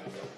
Okay.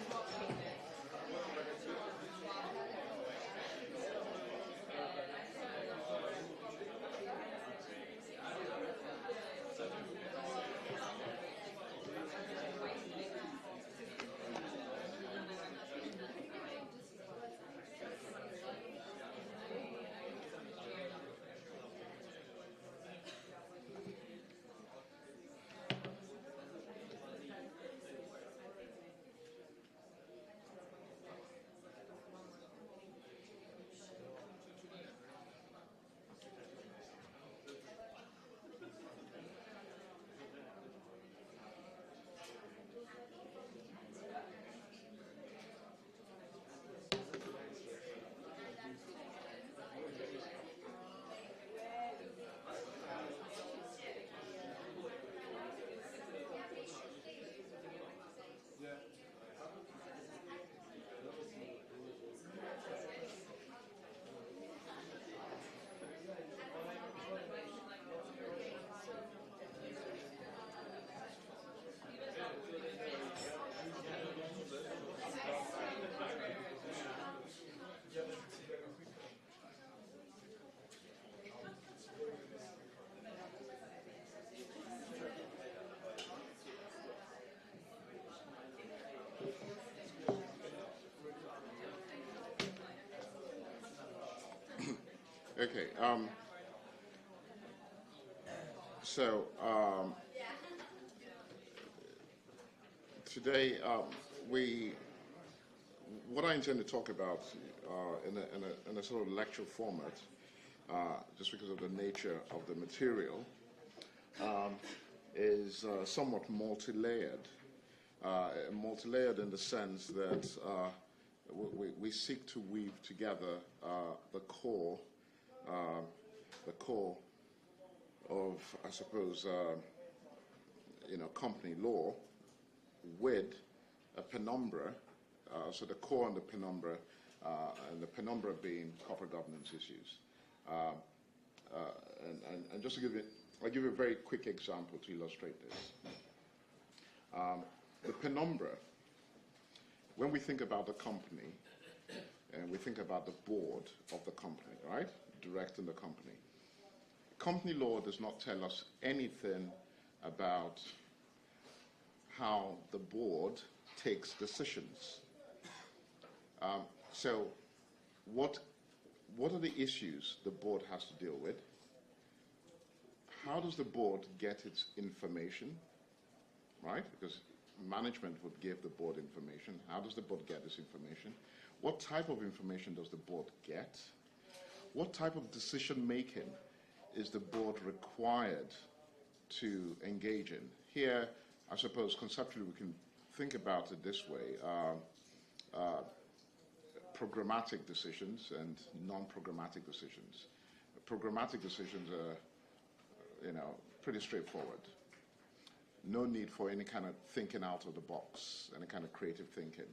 So today what I intend to talk about in a sort of lecture format, just because of the nature of the material, is somewhat multi-layered. Multi-layered in the sense that we seek to weave together the core of, I suppose, company law with a penumbra, so the core and the penumbra being corporate governance issues. And just to give you, I'll give you a very quick example to illustrate this. The penumbra, when we think about the company, and we think about the board of the company, right? Directing the company. Company law does not tell us anything about how the board takes decisions. So what are the issues the board has to deal with? How does the board get its information, right? Because management would give the board information. How does the board get this information? What type of information does the board get? What type of decision making is the board required to engage in? Here, I suppose conceptually we can think about it this way. Programmatic decisions and non-programmatic decisions. Programmatic decisions are, pretty straightforward. No need for any kind of thinking out of the box, any kind of creative thinking,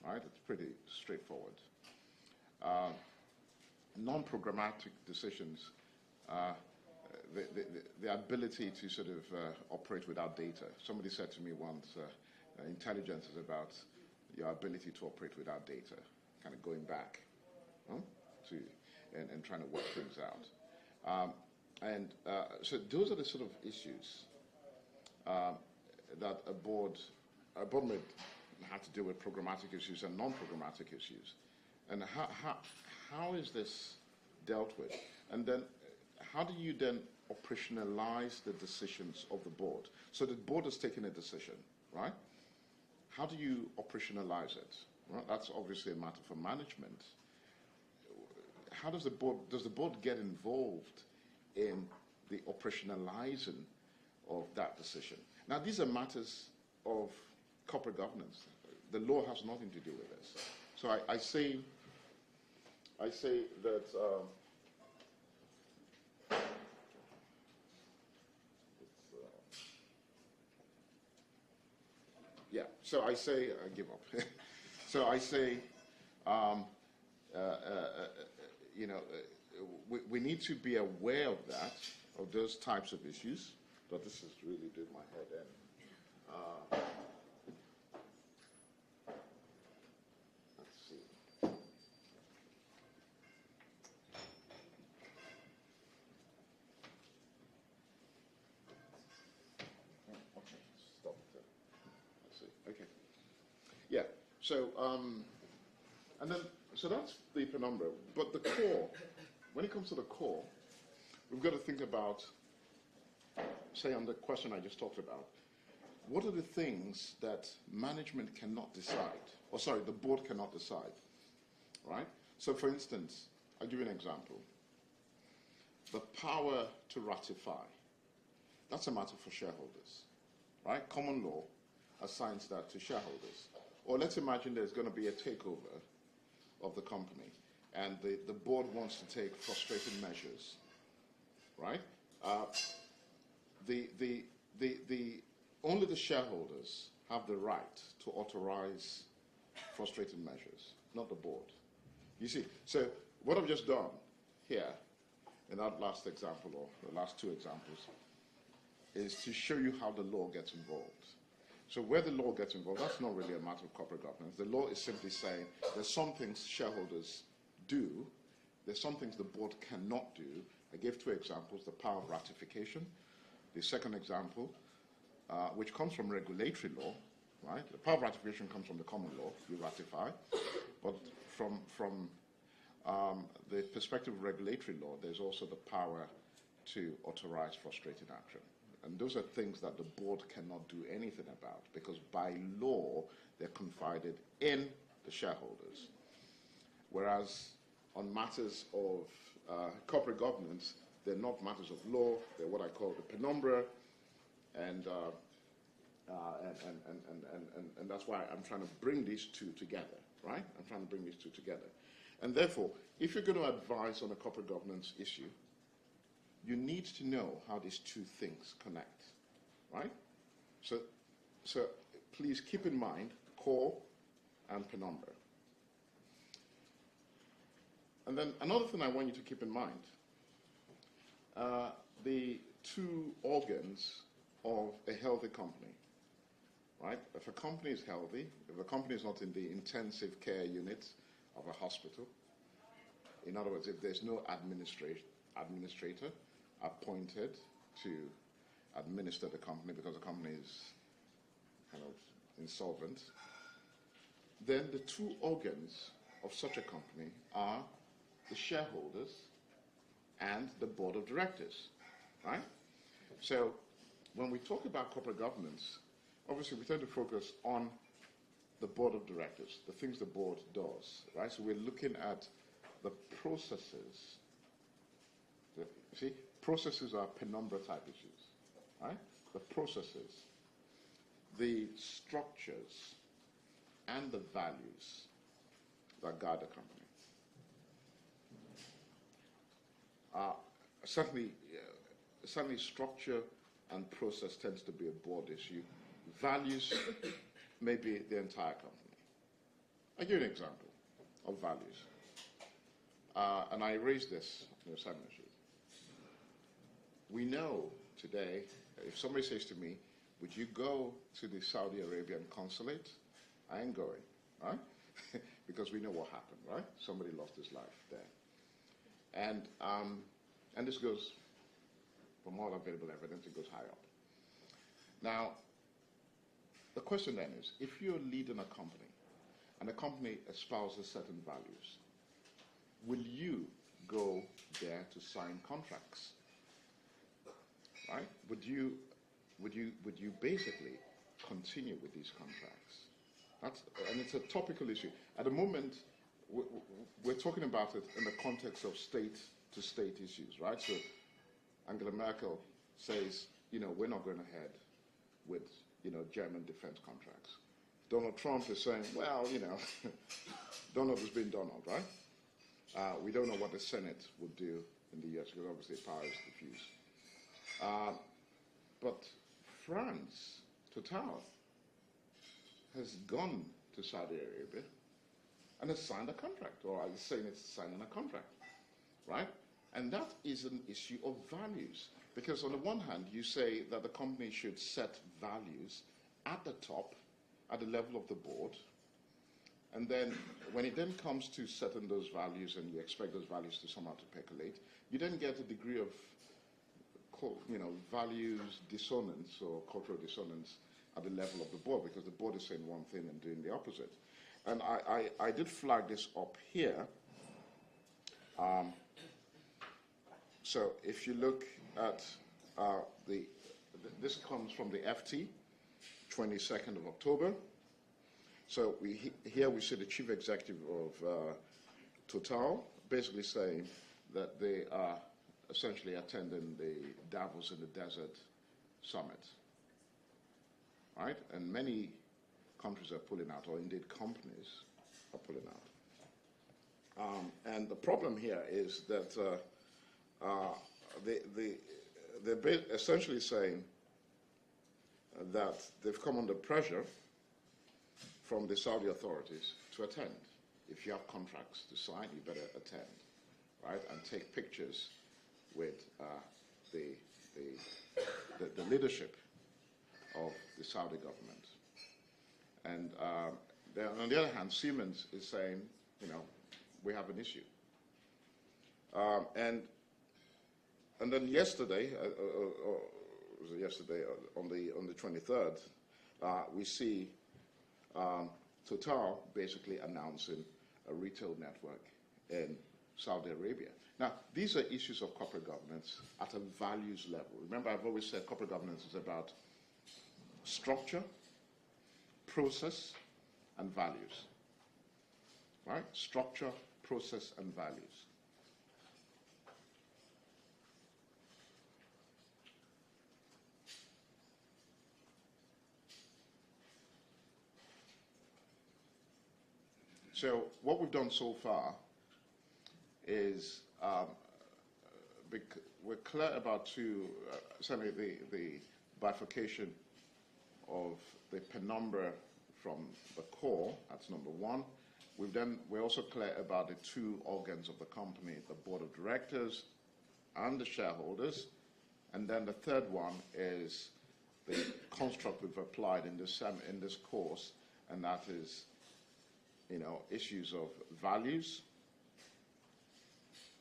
right? It's pretty straightforward. Non-programmatic decisions, the ability to sort of operate without data. Somebody said to me once, intelligence is about your ability to operate without data, kind of going back and trying to work things out. So those are the sort of issues that a board may have to deal with, programmatic issues and non-programmatic issues. And how is this dealt with? And then how do you then operationalize the decisions of the board? So the board has taken a decision, right? How do you operationalize it? Well, that's obviously a matter for management. How does the board get involved in the operationalizing of that decision? Now, these are matters of corporate governance. The law has nothing to do with this. So I say that so I say I give up. So I say we need to be aware of that, of those types of issues. But this is really doing my head in. So, and then, so that's the penumbra. But the core, when it comes to the core, we've got to think about, say, on the question I just talked about, what are the things that management cannot decide? Or sorry, the board cannot decide, right? So for instance, I'll give you an example. The power to ratify. That's a matter for shareholders, right? Common law assigns that to shareholders. Or let's imagine there's going to be a takeover of the company and the board wants to take frustrating measures, right? Only the shareholders have the right to authorize frustrating measures, not the board. You see, so what I've just done here in that last example, or the last two examples, is to show you how the law gets involved. So where the law gets involved, that's not really a matter of corporate governance. The law is simply saying there's some things shareholders do, there's some things the board cannot do. I gave two examples, the power of ratification. The second example, which comes from regulatory law, right? The power of ratification comes from the common law, you ratify. But from the perspective of regulatory law, there's also the power to authorize frustrated action. And those are things that the board cannot do anything about because by law, they're confided in the shareholders. Whereas on matters of corporate governance, they're not matters of law, they're what I call the penumbra, and that's why I'm trying to bring these two together, right? I'm trying to bring these two together. And therefore, if you're going to advise on a corporate governance issue, you need to know how these two things connect, right? So please keep in mind core and penumbra. And then another thing I want you to keep in mind, the two organs of a healthy company, right? If a company is healthy, if a company is not in the intensive care unit of a hospital, in other words, if there's no administrator appointed to administer the company because the company is kind of insolvent, then the two organs of such a company are the shareholders and the board of directors, right? So when we talk about corporate governance, obviously we tend to focus on the board of directors, the things the board does, right? So we're looking at the processes. You see, processes are penumbra type issues, right? The processes, the structures, and the values that guide the company. Certainly structure and process tends to be a board issue. Values may be the entire company. I'll give you an example of values. And I raised this in the assignment sheet. We know today, if somebody says to me, would you go to the Saudi Arabian consulate? I ain't going, right? Because we know what happened, right? Somebody lost his life there. And this goes, from all available evidence, it goes high up. Now, the question then is, if you're leading a company, and the company espouses certain values, will you go there to sign contracts? Right? Would you basically continue with these contracts? And it's a topical issue. At the moment, we're talking about it in the context of state-to-state issues, right? So Angela Merkel says, we're not going ahead with, German defense contracts. Donald Trump is saying, well, Donald has been Donald, right? We don't know what the Senate would do in the US because obviously power is diffused. But France, Total, has gone to Saudi Arabia and has signed a contract, or is saying it's signing a contract, right? And that is an issue of values. Because on the one hand, you say that the company should set values at the top, at the level of the board, and then when it then comes to setting those values and you expect those values to somehow to percolate, you then get a degree of values dissonance or cultural dissonance at the level of the board because the board is saying one thing and doing the opposite. And I did flag this up here. So if you look at this comes from the FT, 22nd of October. So here we see the chief executive of Total basically saying that they are essentially attending the Davos in the Desert Summit, right? And many countries are pulling out, or indeed companies are pulling out. And the problem here is that they're essentially saying that they've come under pressure from the Saudi authorities to attend. If you have contracts to sign, you better attend, right? And take pictures with the leadership of the Saudi government. And then on the other hand, Siemens is saying, you know, we have an issue. And then yesterday, was it yesterday on the 23rd, we see Total basically announcing a retail network in Saudi Arabia. Now, these are issues of corporate governance at a values level. Remember, I've always said corporate governance is about structure, process, and values. Right? Structure, process, and values. So what we've done so far is we're clear about certainly the bifurcation of the penumbra from the core. That's number one. We're also clear about the two organs of the company, the board of directors and the shareholders. And then the third one is the construct we've applied in this course, and that is, you know, issues of values,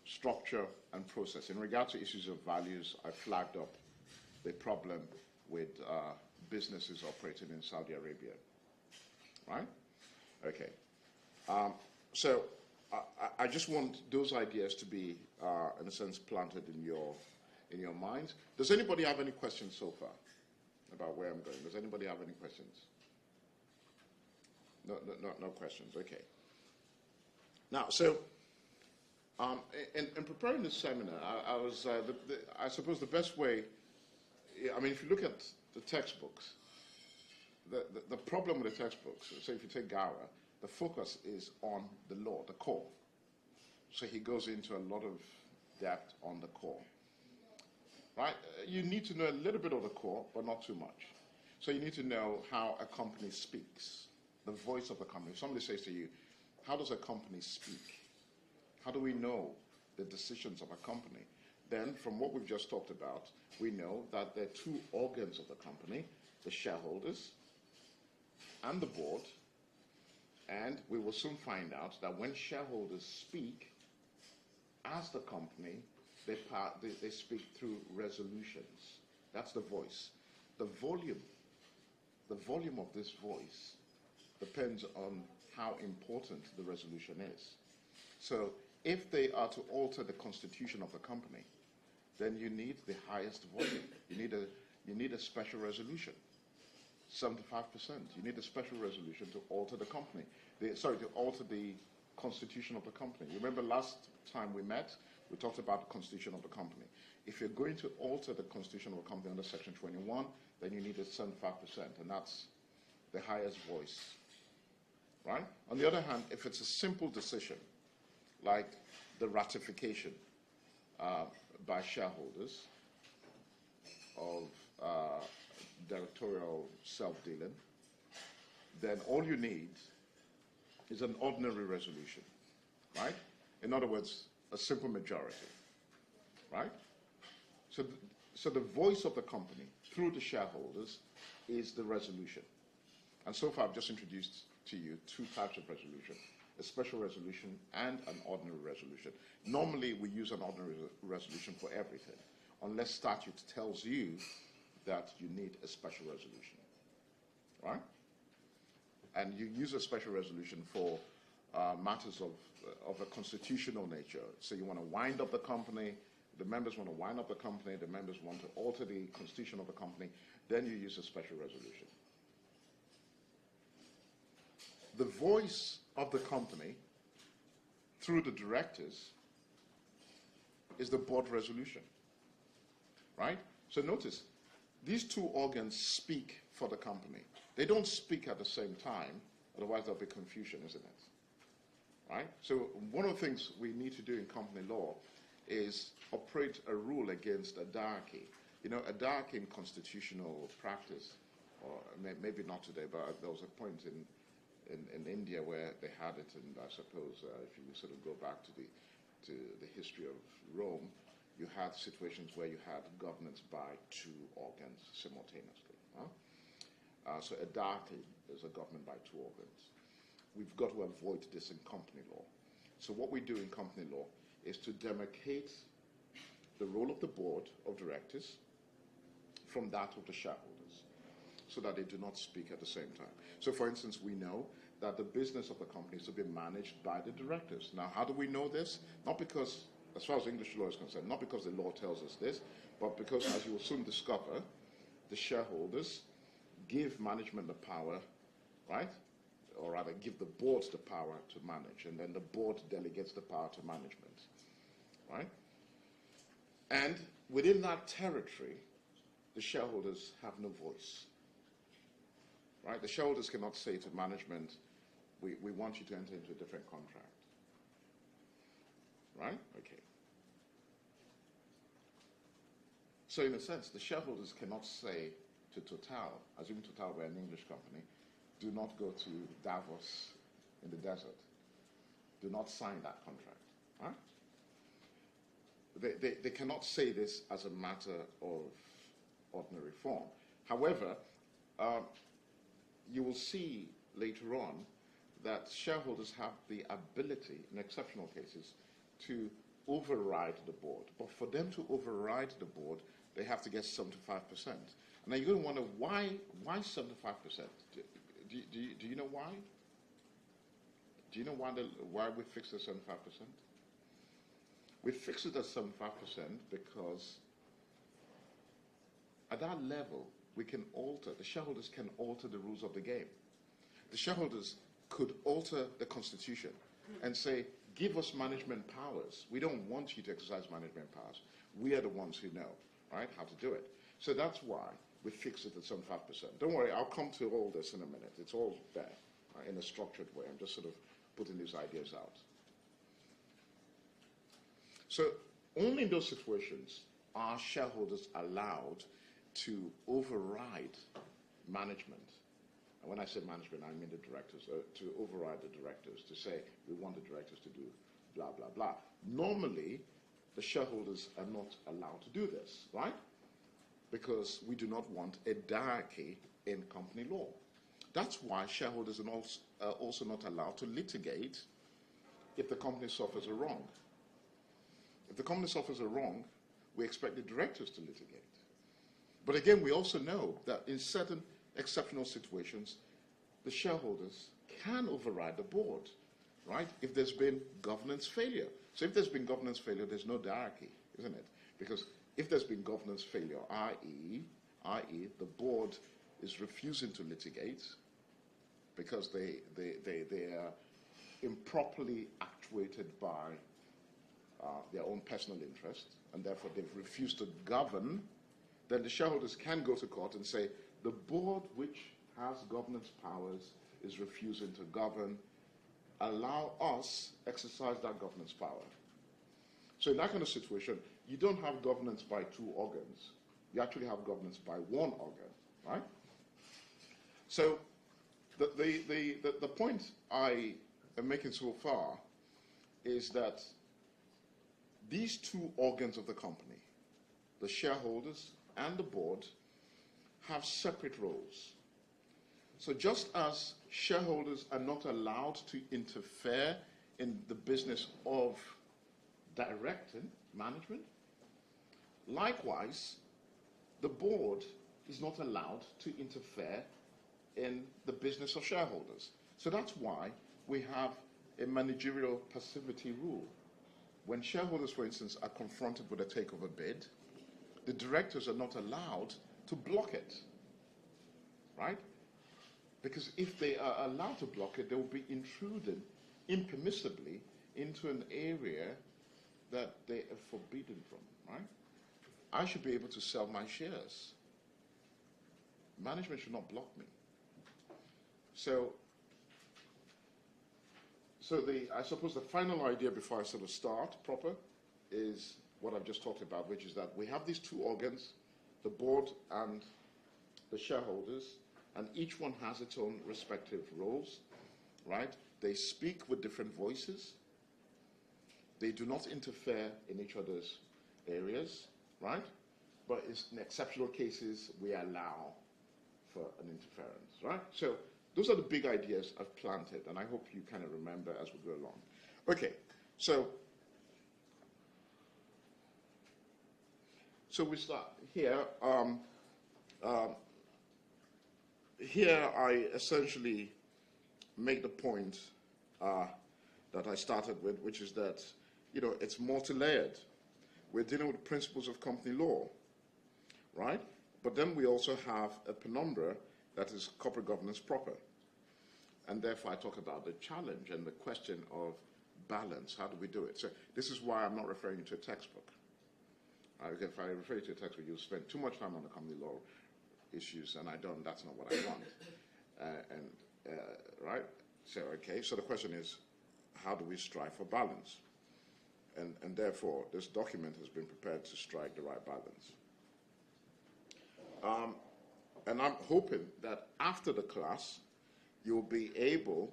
structure, and process. In regard to issues of values, I flagged up the problem with businesses operating in Saudi Arabia. Right? Okay. So I just want those ideas to be, in a sense, planted in your minds. Does anybody have any questions so far about where I'm going? Does anybody have any questions? No questions. Okay. Now, so in preparing this seminar, I suppose the best way. I mean, if you look at the textbooks, the problem with the textbooks. So if you take Gower, the focus is on the law, the core. So he goes into a lot of depth on the core. Right? You need to know a little bit of the core, but not too much. So you need to know how a company speaks. The voice of the company. If somebody says to you, how does a company speak? How do we know the decisions of a company? Then, from what we've just talked about, we know that there are two organs of the company, the shareholders and the board, and we will soon find out that when shareholders speak as the company, they speak through resolutions. That's the voice. The volume of this voice depends on how important the resolution is. So if they are to alter the constitution of the company, then you need the highest volume. You need a special resolution, 75%. You need a special resolution to alter the company. To alter the constitution of the company. You remember last time we met, we talked about the constitution of the company. If you're going to alter the constitution of a company under Section 21, then you need a 75%, and that's the highest voice. Right? On the other hand, if it's a simple decision, like the ratification by shareholders of directorial self-dealing, then all you need is an ordinary resolution, right? In other words, a simple majority, right? So the voice of the company through the shareholders is the resolution. And so far I've just introduced to you two types of resolution, a special resolution and an ordinary resolution. Normally we use an ordinary resolution for everything, unless statute tells you that you need a special resolution, right? and you use a special resolution for matters of a constitutional nature. So you want to wind up the company, the members want to wind up the company, the members want to alter the constitution of the company, then you use a special resolution. The voice of the company through the directors is the board resolution, right? So notice, these two organs speak for the company. They don't speak at the same time, otherwise there'll be confusion, isn't it? Right? So one of the things we need to do in company law is operate a rule against a diarchy. You know, a diarchy in constitutional practice, or maybe not today, but there was a point in India where they had it, and I suppose if you sort of go back to the history of Rome, you had situations where you had governance by two organs simultaneously. So a diarchy is a government by two organs. We've got to avoid this in company law. So what we do in company law is to demarcate the role of the board of directors from that of the shareholders, so that they do not speak at the same time. So for instance, we know that the business of the company is to be managed by the directors. Now, how do we know this? Not because, as far as English law is concerned, not because the law tells us this, but because, as you will soon discover, the shareholders give management the power, right? Or rather, give the board the power to manage, and then the board delegates the power to management, right? And within that territory, the shareholders have no voice, right? The shareholders cannot say to management, we want you to enter into a different contract, right? Okay. So in a sense, the shareholders cannot say to Total, assuming Total were an English company, do not go to Davos in the desert. Do not sign that contract, right? They cannot say this as a matter of ordinary form. However, you will see later on that shareholders have the ability, in exceptional cases, to override the board. But for them to override the board, they have to get 75%. Now you're going to wonder, why 75%? Do you know why? Do you know why we fixed it at 75%? We fixed it at 75% because at that level, we can alter, the shareholders can alter the rules of the game. The shareholders could alter the constitution and say, give us management powers. We don't want you to exercise management powers. We are the ones who know, right, how to do it. So that's why we fixed it at 75%. Don't worry, I'll come to all this in a minute. It's all there, right, in a structured way. I'm just sort of putting these ideas out. So only in those situations are shareholders allowed to override management. And when I say management, I mean the directors, to override the directors, to say, we want the directors to do blah, blah, blah. Normally, the shareholders are not allowed to do this, right? Because we do not want a diarchy in company law. That's why shareholders are also not allowed to litigate if the company suffers a wrong. If the company suffers a wrong, we expect the directors to litigate. But again, we also know that in certain exceptional situations, the shareholders can override the board, right? If there's been governance failure. So if there's been governance failure, there's no diarchy, isn't it? Because if there's been governance failure, i.e., the board is refusing to litigate because they are improperly actuated by their own personal interest, and therefore they've refused to govern, then the shareholders can go to court and say, the board which has governance powers is refusing to govern. Allow us exercise that governance power. So in that kind of situation, you don't have governance by two organs. You actually have governance by one organ, right? So the point I am making so far is that these two organs of the company, the shareholders and the board, have separate roles. So just as shareholders are not allowed to interfere in the business of directing management, likewise, the board is not allowed to interfere in the business of shareholders. So that's why we have a managerial passivity rule. When shareholders, for instance, are confronted with a takeover bid, the directors are not allowed to block it, right? Because if they are allowed to block it, they will be intruding impermissibly into an area that they are forbidden from, right? I should be able to sell my shares. Management should not block me. So I suppose the final idea before I sort of start proper is what I've just talked about, which is that we have these two organs, the board and the shareholders, and each one has its own respective roles, right? They speak with different voices. They do not interfere in each other's areas, right? But in exceptional cases, we allow for an interference, right? So those are the big ideas I've planted, and I hope you kind of remember as we go along. Okay, so we start here. Here I essentially make the point that I started with, which is that, you know, it's multi-layered. We're dealing with principles of company law, right? But then we also have a penumbra that is corporate governance proper. And therefore I talk about the challenge and the question of balance. How do we do it? So this is why I'm not referring you to a textbook. If I refer you to a textbook, you'll spend too much time on the company law issues, and I don't. That's not what I want. Right? So, okay, so the question is, how do we strive for balance? And therefore, this document has been prepared to strike the right balance. And I'm hoping that after the class, you'll be able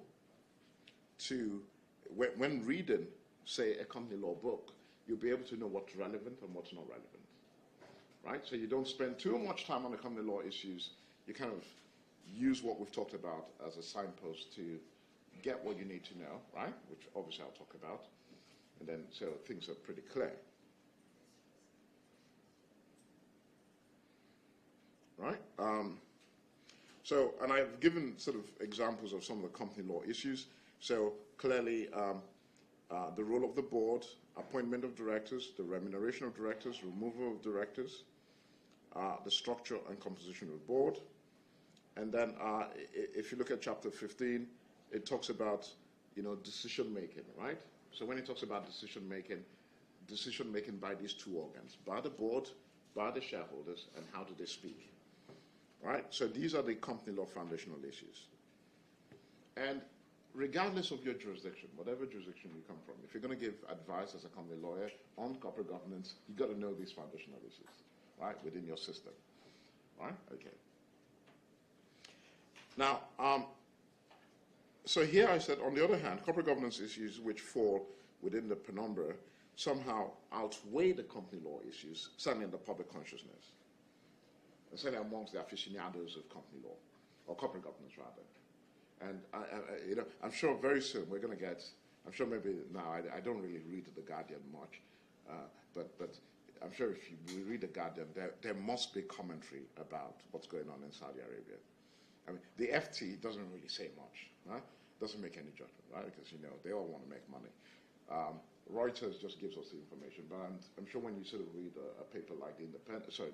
to, when reading, say, a company law book, you'll be able to know what's relevant and what's not relevant, right? So you don't spend too much time on the company law issues. You kind of use what we've talked about as a signpost to get what you need to know, right? Which obviously I'll talk about. And then, so things are pretty clear. Right? And I've given sort of examples of some of the company law issues. So clearly, the role of the board, appointment of directors, the remuneration of directors, removal of directors, the structure and composition of the board. And then if you look at chapter 15, it talks about, you know, decision making, right? So when it talks about decision making by these two organs, by the board, by the shareholders, and how do they speak? Right? So these are the company law foundational issues. And regardless of your jurisdiction, whatever jurisdiction you come from, if you're going to give advice as a company lawyer on corporate governance, you've got to know these foundational issues, right, within your system. Right? Okay. Now, so here I said, on the other hand, corporate governance issues which fall within the penumbra somehow outweigh the company law issues, certainly in the public consciousness. Certainly amongst the aficionados of company law, or corporate governance rather. And you know, I'm sure very soon we're going to get, I'm sure maybe now, I don't really read The Guardian much, but I'm sure if we read The Guardian, there must be commentary about what's going on in Saudi Arabia. I mean, the FT doesn't really say much, right? Doesn't make any judgment, right? Because, you know, they all want to make money. Reuters just gives us the information, but I'm sure when you sort of read a paper like The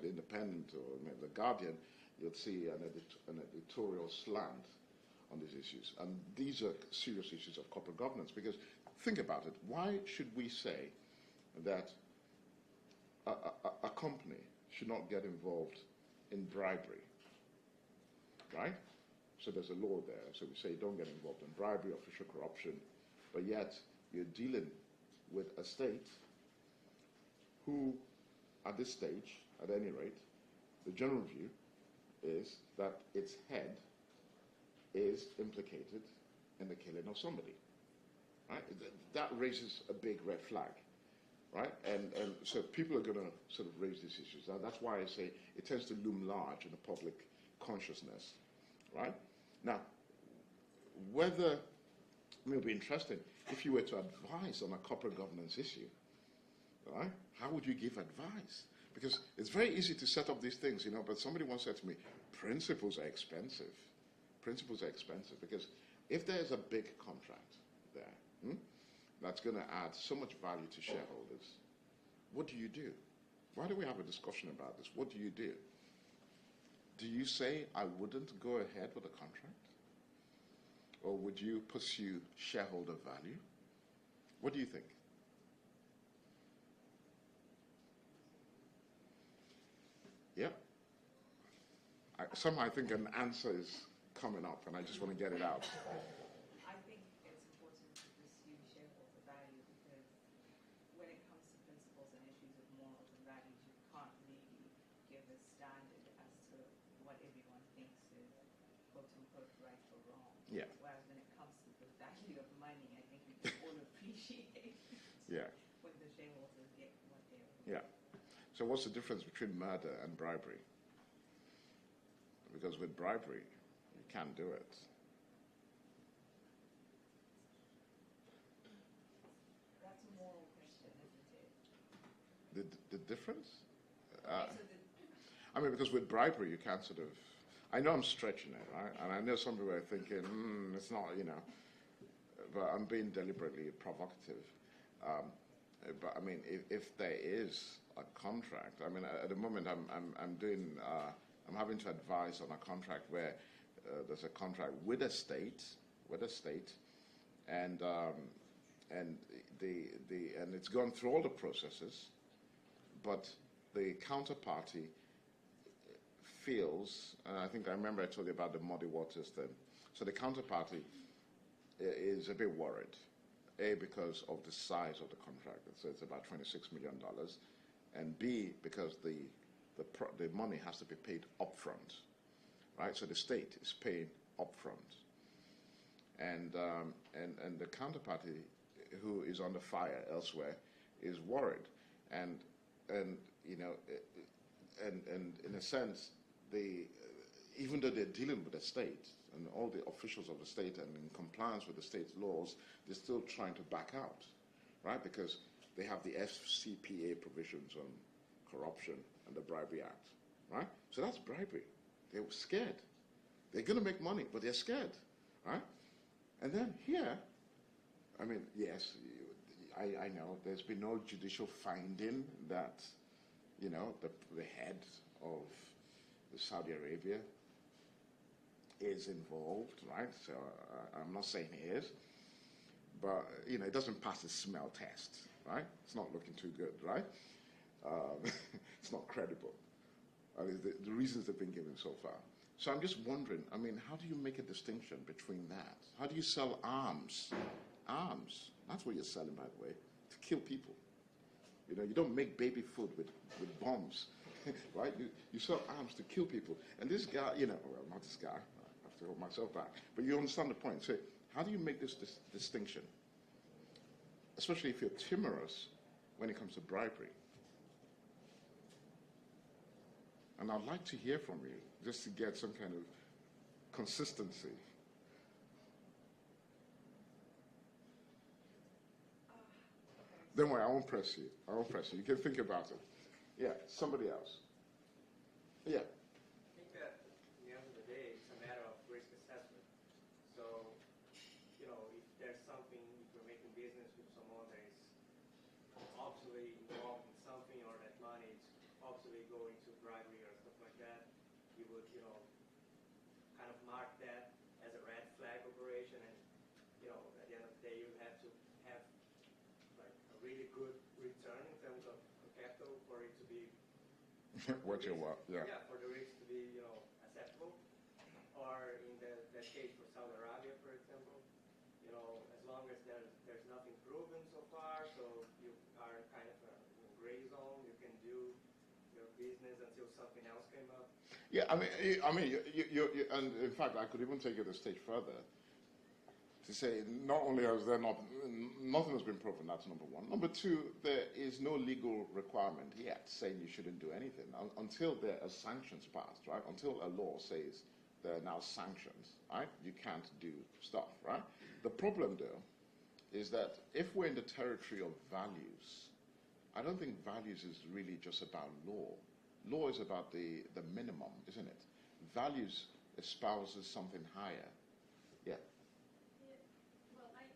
Independent or maybe The Guardian, you'll see an editorial slant on these issues. And these are serious issues of corporate governance, because think about it. Why should we say that a company should not get involved in bribery, right? So there's a law there. So we say don't get involved in bribery, official corruption, but yet you're dealing with a state who, at this stage, at any rate, the general view is that its head is implicated in the killing of somebody, right? That raises a big red flag, right? And so people are going to sort of raise these issues. That's why I say it tends to loom large in the public consciousness, right? Now, whether, it will be interesting, if you were to advise on a corporate governance issue, right, how would you give advice? Because it's very easy to set up these things, you know, but somebody once said to me, principles are expensive. principles are expensive because if there's a big contract there that's going to add so much value to shareholders, what do you do? Why do we have a discussion about this? What do you do? Do you say, I wouldn't go ahead with a contract? Or would you pursue shareholder value? What do you think? Yeah. Somehow I think an answer is coming up, and I just want to get it out. I think it's important to pursue shareholder value because when it comes to principles and issues of morals and values, you can't really give a standard as to what everyone thinks is quote-unquote right or wrong. Yeah. Whereas when it comes to the value of money, I think we can all appreciate Yeah. when the shareholders get what they're Yeah. So what's the difference between murder and bribery? Because with bribery, you can't do it. That's a moral question, isn't it? The difference? Okay, so I mean, because with bribery, you can't sort of... I know I'm stretching it, right? And I know some people are thinking, it's not, but I'm being deliberately provocative. But I mean, if there is a contract, I mean, at the moment I'm having to advise on a contract where there's a contract with a state, and it's gone through all the processes, but the counterparty feels, and I think I remember I told you about the muddy waters thing. So the counterparty is a bit worried. A, because of the size of the contract, so it's about $26 million, and B, because the money has to be paid upfront, right? So the state is paying upfront, and the counterparty, who is under fire elsewhere, is worried, and in a sense, even though they're dealing with the state and all the officials of the state and in compliance with the state's laws, they're still trying to back out, right? Because they have the FCPA provisions on corruption and the Bribery Act, right? So that's bribery. They were scared. They're going to make money, but they're scared, right? And then here, I mean, yes, I know there's been no judicial finding that, the head of Saudi Arabia is involved, right? So I'm not saying he is, but it doesn't pass the smell test, right? It's not looking too good, right? It's not credible. The reasons they've been given so far. So I'm just wondering, I mean, how do you make a distinction between that? How do you sell arms? Arms, that's what you're selling, by the way, to kill people. You don't make baby food with bombs, right? You sell arms to kill people. And this guy, well, not this guy, I have to hold myself back, but you understand the point. So how do you make this distinction? Especially if you're timorous when it comes to bribery. And I'd like to hear from you, just to get some kind of consistency. Don't worry, I won't press you. You can think about it. Yeah, somebody else. Yeah. I think that at the end of the day, it's a matter of risk assessment. So, if there's something, if you're making business with someone that is obviously involved in something, or that money is obviously going to bribery or stuff like that, you would, kind of mark that as a red flag operation, and, at the end of the day, you have to have like a really good return in terms of capital for it to be What you want, yeah. Yeah, for the risk to be, acceptable. Or in that case for Saudi Arabia, for example, as long as there's nothing proven so far, so you are kind of in a gray zone, you can do your business until something else came up. Yeah, I mean, you and in fact, I could even take it a stage further to say not only has there nothing has been proven, that's number one. Number two, there is no legal requirement yet saying you shouldn't do anything until there are sanctions passed, right? Until a law says there are now sanctions, right? You can't do stuff, right? The problem, though, is that if we're in the territory of values, I don't think values is really just about law. Law is about the minimum, isn't it? Values espouses something higher. Yeah. Yeah, well, I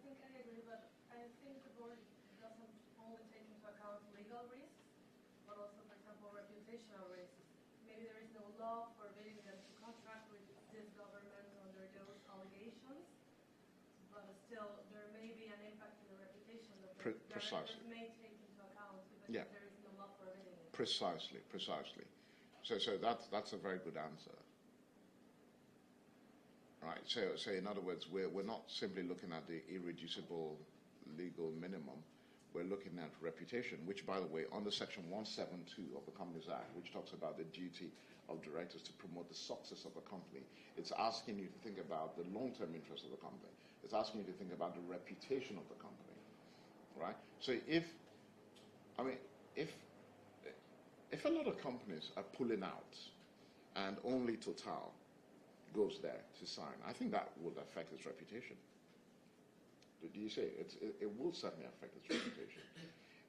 think I agree, but I think the board doesn't only take into account legal risks, but also, for example, reputational risks. Maybe there is no law forbidding them to contract with this government under those allegations, but still there may be an impact to the reputation that the Precisely. directors may take into account, even Yeah. if there is no law forbidding it. Precisely. So that's a very good answer. Right. So in other words, we're not simply looking at the irreducible legal minimum. We're looking at reputation, which, by the way, under Section 172 of the Companies Act, which talks about the duty of directors to promote the success of a company, it's asking you to think about the long-term interest of the company. It's asking you to think about the reputation of the company, right? So if a lot of companies are pulling out and only Total goes there to sign, I think that would affect its reputation. Do you see? It will certainly affect its reputation.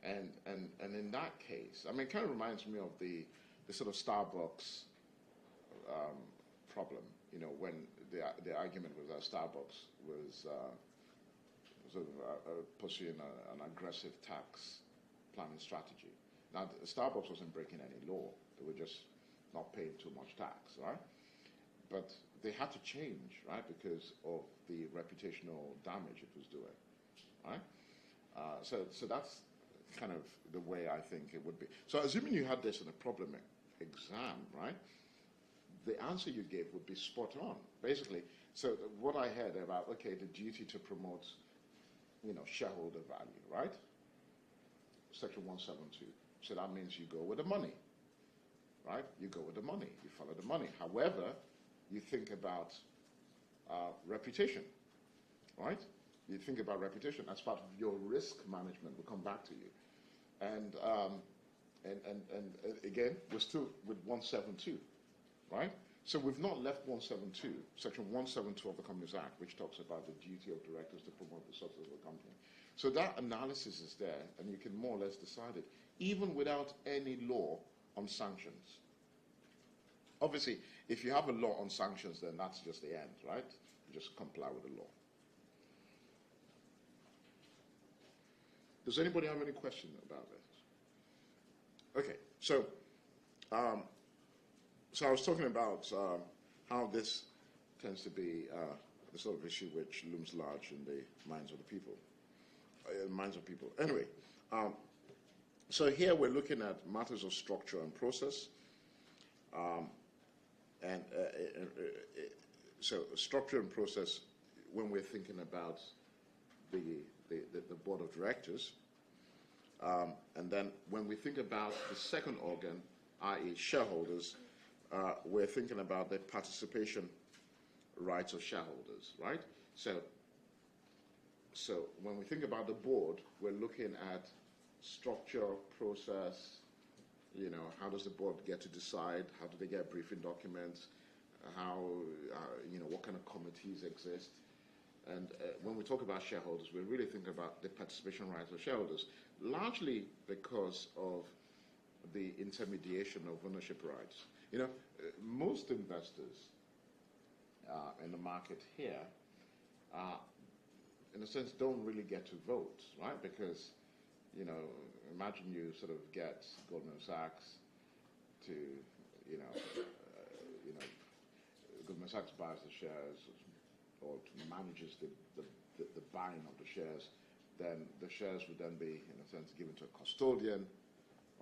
And in that case, I mean, it kind of reminds me of the sort of Starbucks problem, you know, when the argument was that Starbucks was sort of pursuing an aggressive tax planning strategy. Now, Starbucks wasn't breaking any law. They were just not paying too much tax, right? But they had to change, right, because of the reputational damage it was doing, right? So that's kind of the way I think it would be. So assuming you had this in a problem exam, right, the answer you gave would be spot on, basically. So what I heard about, okay, the duty to promote, you know, shareholder value, right? Section 172. So that means you go with the money, right? You go with the money. You follow the money. However, you think about reputation, right? You think about reputation as part of your risk management. We'll come back to you. And again, we're still with 172, right? So we've not left 172, Section 172 of the Companies Act, which talks about the duty of directors to promote the success of the company. So that analysis is there, and you can more or less decide it, even without any law on sanctions. Obviously, if you have a law on sanctions, then that's just the end, right? You just comply with the law. Does anybody have any questions about this? Okay, so I was talking about how this tends to be the sort of issue which looms large in the minds of the people. Anyway, so here we're looking at matters of structure and process. So structure and process when we're thinking about the board of directors. And then when we think about the second organ, i.e. shareholders, we're thinking about the participation rights of shareholders, right? So when we think about the board, we're looking at structure, process, you know, how does the board get to decide? How do they get briefing documents? How, you know, what kind of committees exist? And when we talk about shareholders, we're really thinking about the participation rights of shareholders, largely because of the intermediation of ownership rights. You know, most investors in the market here, in a sense, don't really get to vote, right? Because, you know, imagine you sort of get Goldman Sachs to, Goldman Sachs buys the shares or manages the buying of the shares, then the shares would then be, in a sense, given to a custodian,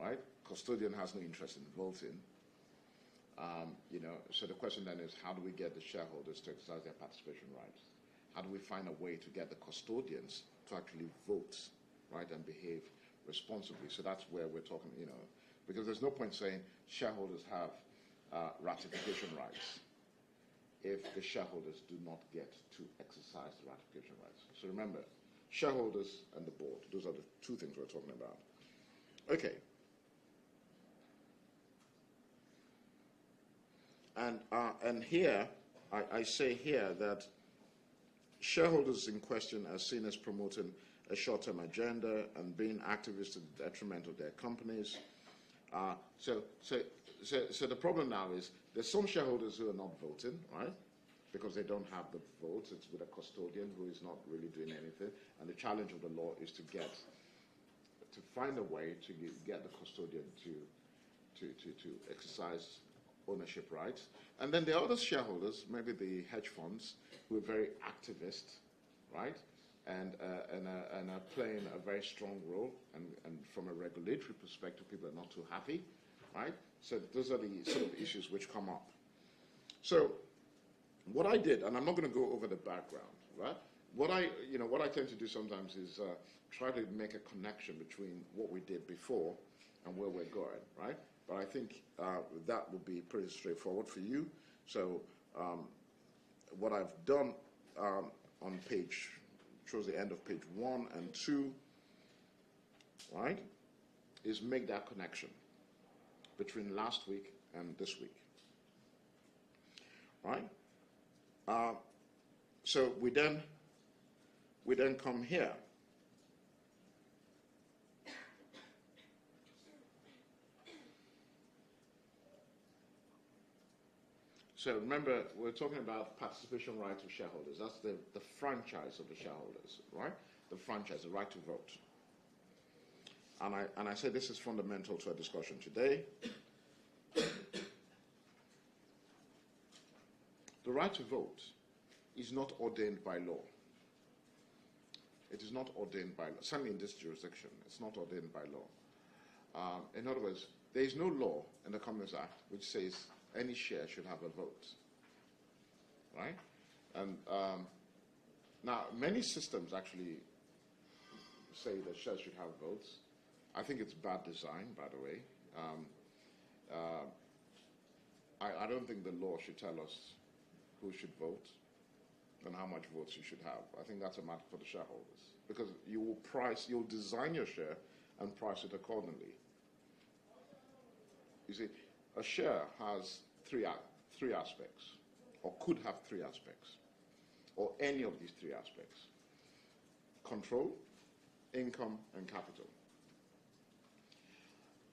right? Custodian has no interest in voting. So the question then is, how do we get the shareholders to exercise their participation rights? How do we find a way to get the custodians to actually vote, right, and behave responsibly? So that's where we're talking, you know, because there's no point saying shareholders have ratification rights if the shareholders do not get to exercise the ratification rights. So remember, shareholders and the board, those are the two things we're talking about. Okay. And here, I say here that shareholders in question are seen as promoting a short-term agenda and being activists to the detriment of their companies. So so the problem now is there's some shareholders who are not voting, right? Because they don't have the votes. It's with a custodian who is not really doing anything. And the challenge of the law is to find a way to get the custodian to exercise ownership rights. And then the other shareholders, maybe the hedge funds, who are very activist, right? And are playing a very strong role. And from a regulatory perspective, people are not too happy, right? So those are the sort of issues which come up. So what I did, and I'm not going to go over the background, right? What I tend to do sometimes is try to make a connection between what we did before and where we're going, right? But I think that would be pretty straightforward for you. So what I've done on page, shows the end of page 1 and 2, right, is make that connection between last week and this week, right? So we then come here. So remember, we're talking about participation rights of shareholders. That's the franchise of the shareholders, right? The franchise, the right to vote. And I say this is fundamental to our discussion today. The right to vote is not ordained by law. It is not ordained by law. Certainly in this jurisdiction, it's not ordained by law. In other words, there is no law in the Companies Act which says any share should have a vote, right? And now, many systems actually say that shares should have votes. I think it's bad design, by the way. I don't think the law should tell us who should vote and how much votes you should have. I think that's a matter for the shareholders, because you'll design your share and price it accordingly. You see, a share has three aspects, or could have 3 aspects, or any of these 3 aspects: control, income, and capital.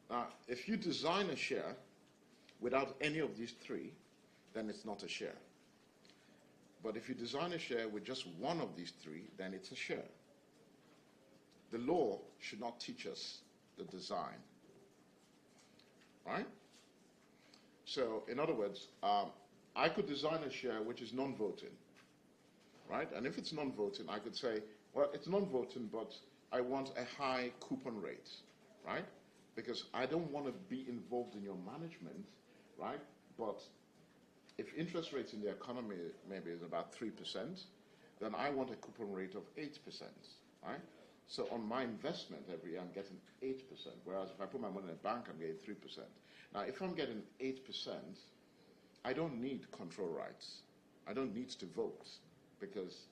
Now, if you design a share without any of these 3, then it's not a share. But if you design a share with just one of these 3, then it's a share. The law should not teach us the design, right? So, in other words, I could design a share which is non-voting, right? And if it's non-voting, I could say, well, it's non-voting, but I want a high coupon rate, right? Because I don't want to be involved in your management, right? But if interest rates in the economy maybe is about 3%, then I want a coupon rate of 8%, right? So on my investment every year, I'm getting 8%, whereas if I put my money in a bank, I'm getting 3%. Now, if I'm getting 8%, I don't need control rights. I don't need to vote, because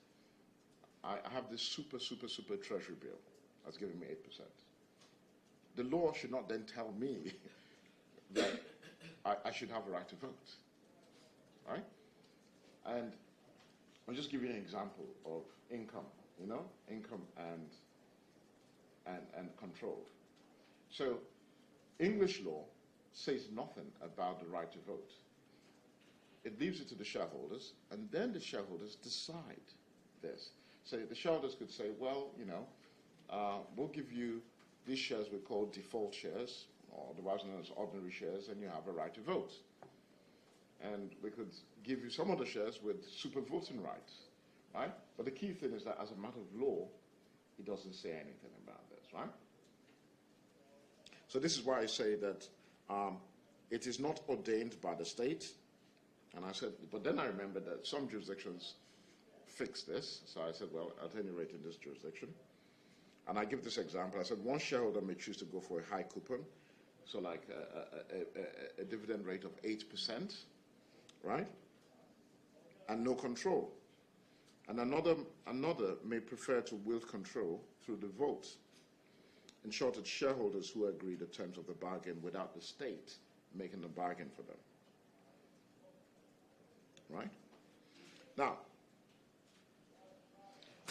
I have this super treasury bill that's giving me 8%. The law should not then tell me that I should have a right to vote, right? And I'll just give you an example of income, income and control. So English law says nothing about the right to vote. It leaves it to the shareholders, and then the shareholders decide this. So the shareholders could say, well, we'll give you these shares we call default shares, or otherwise known as ordinary shares, and you have a right to vote. And we could give you some other shares with super voting rights, right? But the key thing is that as a matter of law, it doesn't say anything about this, right? So this is why I say that it is not ordained by the state. And I said, but then I remembered that some jurisdictions fix this. So I said, well, at any rate in this jurisdiction. And I give this example. I said one shareholder may choose to go for a high coupon, so like a dividend rate of 8%, right? And no control. And another may prefer to wield control through the vote. In short, it's shareholders who agree the terms of the bargain without the state making the bargain for them. Right? Now,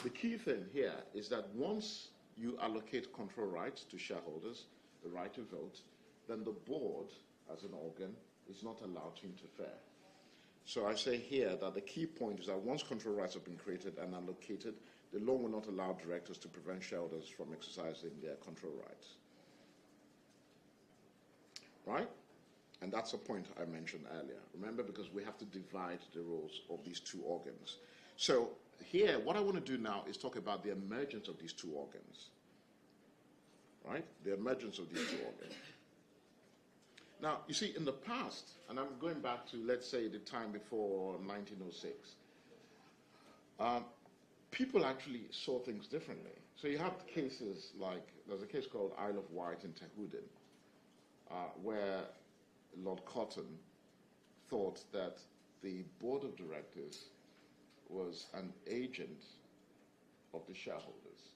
the key thing here is that once you allocate control rights to shareholders, the right to vote, then the board as an organ is not allowed to interfere. So I say here that the key point is that once control rights have been created and allocated, the law will not allow directors to prevent shareholders from exercising their control rights. Right? And that's a point I mentioned earlier. Remember, because we have to divide the roles of these two organs. So here, what I want to do now is talk about the emergence of these two organs. Right? The emergence of these two organs. Now, you see, in the past, and I'm going back to, let's say, the time before 1906, people actually saw things differently. So you have cases like, there's a case called Isle of Wight in Tehudin, where Lord Cotton thought that the board of directors was an agent of the shareholders.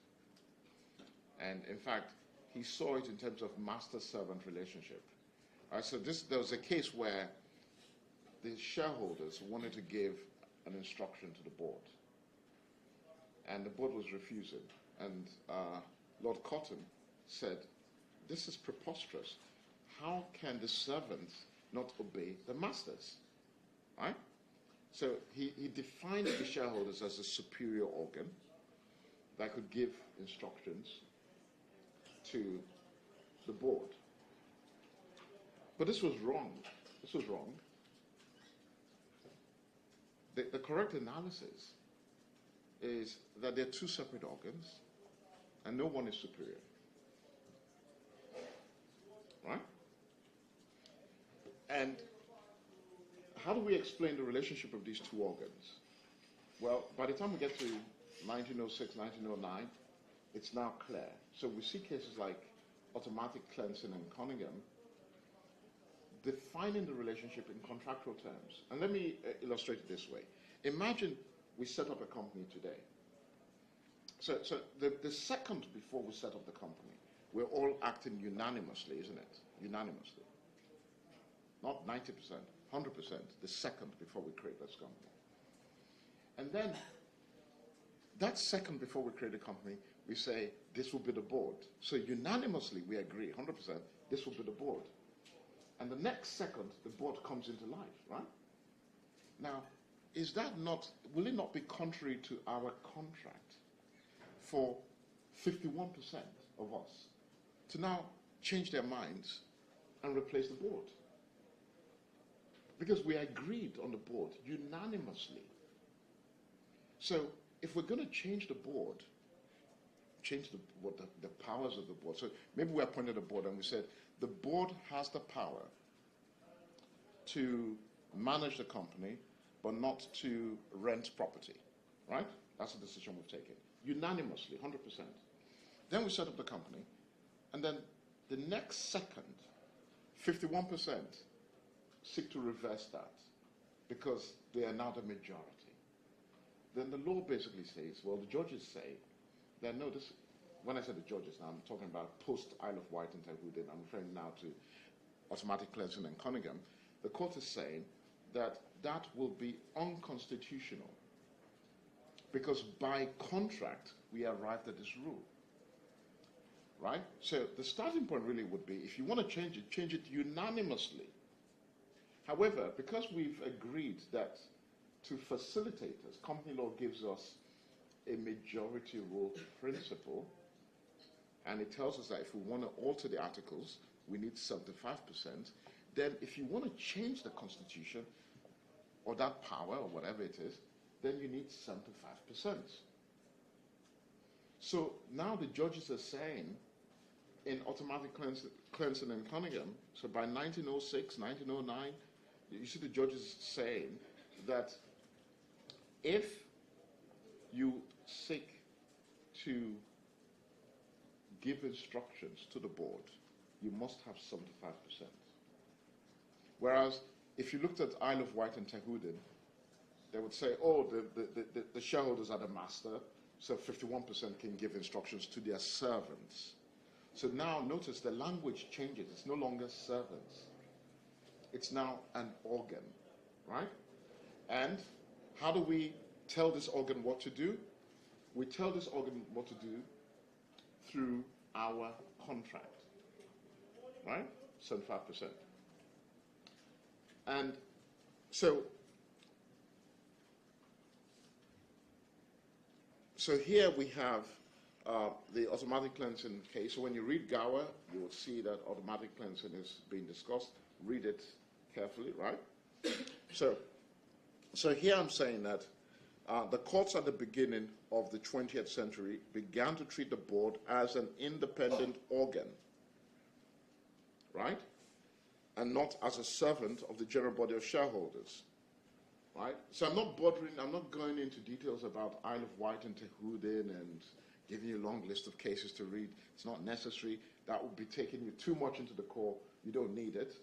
And in fact, he saw it in terms of master-servant relationship. So there was a case where the shareholders wanted to give an instruction to the board, and the board was refusing. And Lord Cotton said, "This is preposterous. How can the servants not obey the masters?" Right? So he defined the shareholders as a superior organ that could give instructions to the board. But this was wrong. This was wrong. The correct analysis is that they're two separate organs and no one is superior. Right? And how do we explain the relationship of these two organs? Well, by the time we get to 1906, 1909, it's now clear. So we see cases like automatic cleansing and Cunningham defining the relationship in contractual terms. And let me illustrate it this way. Imagine we set up a company today. So the second before we set up the company, we're all acting unanimously, isn't it? Unanimously. Not 90%, 100%, the second before we create this company. And then, that second before we create a company, we say, this will be the board. So unanimously, we agree, 100%, this will be the board. And the next second, the board comes into life, right? Now, is that not, will it not be contrary to our contract for 51% of us to now change their minds and replace the board? Because we agreed on the board unanimously. So if we're going to change the board, change the powers of the board. So maybe we appointed a board and we said, the board has the power to manage the company, but not to rent property, right? That's the decision we've taken, unanimously, 100%. Then we set up the company, and then the next second, 51% seek to reverse that because they are now the majority. Then the law basically says, well, the judges say that no, this, when I say the judges now, I'm talking about post Isle of Wight and Tehudin, I'm referring now to automatic cleansing and Cunningham. The court is saying that that will be unconstitutional because by contract we arrived at this rule. Right? So the starting point really would be, if you want to change it unanimously. However, because we've agreed that to facilitate us, company law gives us a majority rule principle, and it tells us that if we want to alter the articles, we need 75%. Then if you want to change the constitution, or that power, or whatever it is, then you need 75%. So now the judges are saying, in automatic cleansing and Cunningham, so by 1906, 1909, you see the judges saying that if you seek to give instructions to the board, you must have 75%. Whereas if you looked at Isle of Wight and Tehudin, they would say, oh, the shareholders are the master, so 51% can give instructions to their servants. So now notice the language changes. It's no longer servants. It's now an organ, right? And how do we tell this organ what to do? We tell this organ what to do through our contract, right? 75%. And so here we have the automatic cleansing case. So when you read Gower, you will see that automatic cleansing is being discussed. Read it carefully, right? So here I'm saying that the courts at the beginning of the 20th century began to treat the board as an independent organ, right? And not as a servant of the general body of shareholders, right? So I'm not going into details about Isle of Wight and Tehudin and giving you a long list of cases to read. It's not necessary. That would be taking you too much into the core. You don't need it.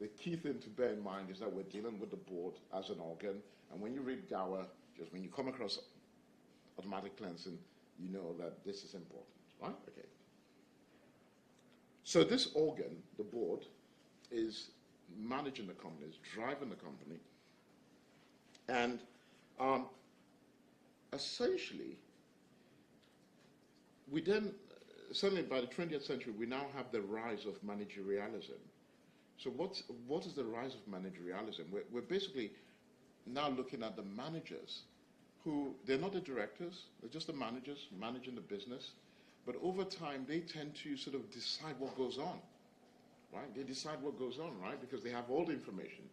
The key thing to bear in mind is that we're dealing with the board as an organ. And when you read Gower, just when you come across automatic cleansing, you know that this is important, right? Okay. So this organ, the board, is managing the company, is driving the company. And essentially, we then, certainly by the 20th century, we now have the rise of managerialism. So what is the rise of managerialism? We're basically now looking at the managers who, they're not the directors, they're just the managers managing the business. But over time, they tend to sort of decide what goes on, right? They decide what goes on, right? Because they have all the information.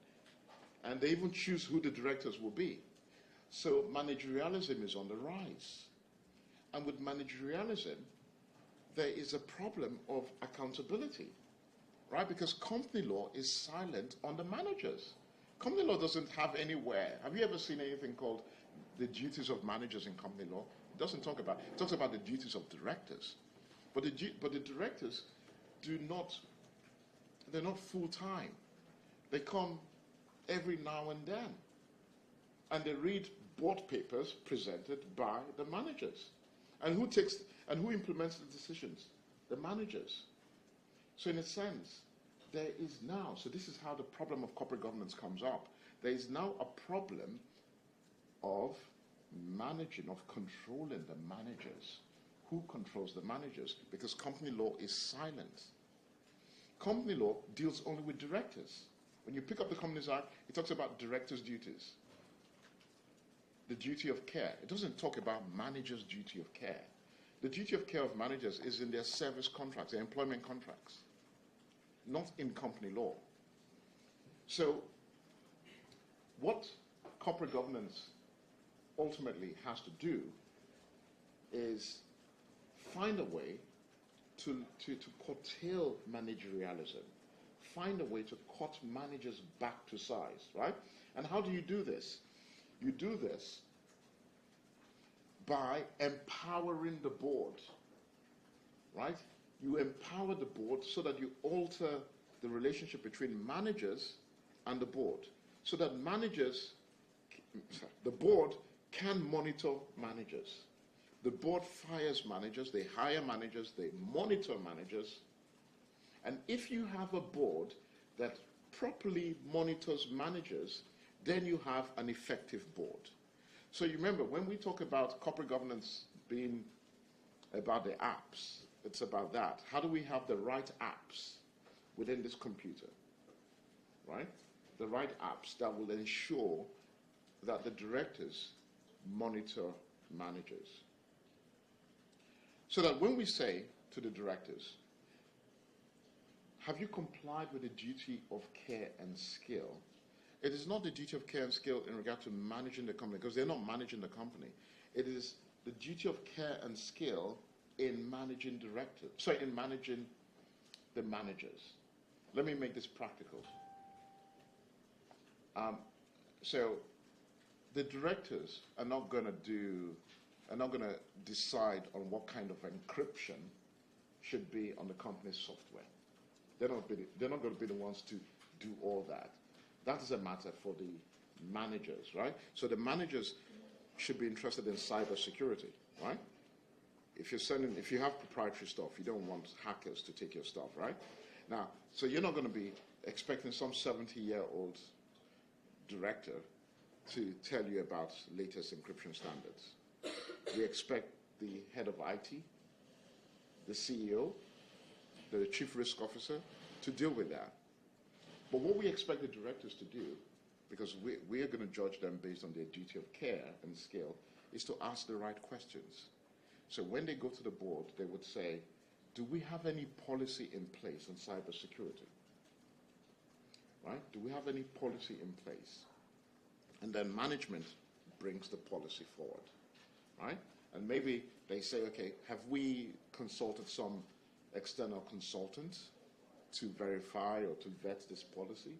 And they even choose who the directors will be. So managerialism is on the rise. And with managerialism, there is a problem of accountability, right? Because company law is silent on the managers. Company law doesn't have anywhere. Have you ever seen anything called the duties of managers in company law? It doesn't talk about it. It talks about the duties of directors. But the directors they're not full-time. They come every now and then. And they read board papers presented by the managers. And who implements the decisions? The managers. So in a sense, there is now, so this is how the problem of corporate governance comes up. There is now a problem of managing, of controlling the managers. Who controls the managers? Because company law is silent. Company law deals only with directors. When you pick up the Companies Act, it talks about directors' duties. The duty of care. It doesn't talk about managers' duty of care. The duty of care of managers is in their service contracts, their employment contracts, not in company law. So what corporate governance ultimately has to do is find a way to curtail managerialism, find a way to cut managers back to size, right? And how do you do this? You do this by empowering the board, right? You empower the board so that you alter the relationship between managers and the board, so that the board can monitor managers. The board fires managers, they hire managers, they monitor managers. And if you have a board that properly monitors managers, then you have an effective board. So you remember, when we talk about corporate governance being about the apps, it's about that. How do we have the right apps within this computer, right? The right apps that will ensure that the directors monitor managers. So that when we say to the directors, have you complied with the duty of care and skill? It is not the duty of care and skill in regard to managing the company, because they're not managing the company. It is the duty of care and skill in managing in managing the managers. Let me make this practical. So the directors are not going to decide on what kind of encryption should be on the company's software. They're not going to be the ones to do all that. That is a matter for the managers, right? So the managers should be interested in cybersecurity, right? If you have proprietary stuff, you don't want hackers to take your stuff, right? Now, so you're not going to be expecting some 70-year-old director to tell you about latest encryption standards. We expect the head of IT, the CEO, the chief risk officer to deal with that. But what we expect the directors to do, because we are going to judge them based on their duty of care and skill, is to ask the right questions. So when they go to the board, they would say, do we have any policy in place on cybersecurity? Right? Do we have any policy in place? And then management brings the policy forward, right? And maybe they say, okay, have we consulted some external consultant to verify or to vet this policy?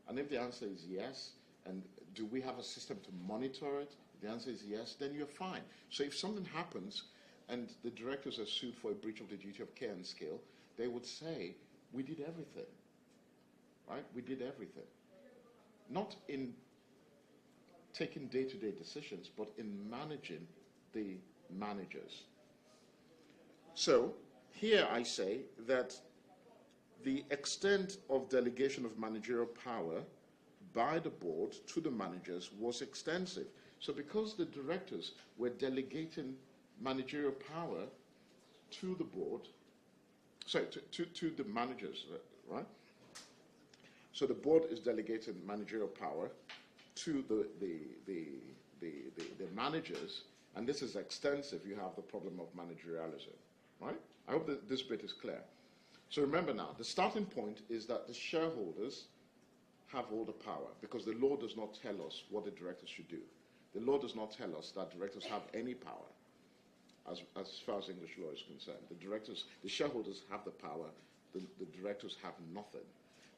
And if the answer is yes, and do we have a system to monitor it? If the answer is yes, then you're fine. So if something happens and the directors are sued for a breach of the duty of care and skill, they would say, we did everything, right? We did everything. Not in taking day-to-day decisions, but in managing the managers. So here I say that the extent of delegation of managerial power by the board to the managers was extensive. So because the directors were delegating managerial power to the board, sorry, to the managers, right? So the board is delegating managerial power to the managers, and this is extensive. You have the problem of managerialism, right? I hope that this bit is clear. So remember now, the starting point is that the shareholders have all the power, because the law does not tell us what the directors should do. The law does not tell us that directors have any power, as far as English law is concerned. The shareholders have the power, the directors have nothing.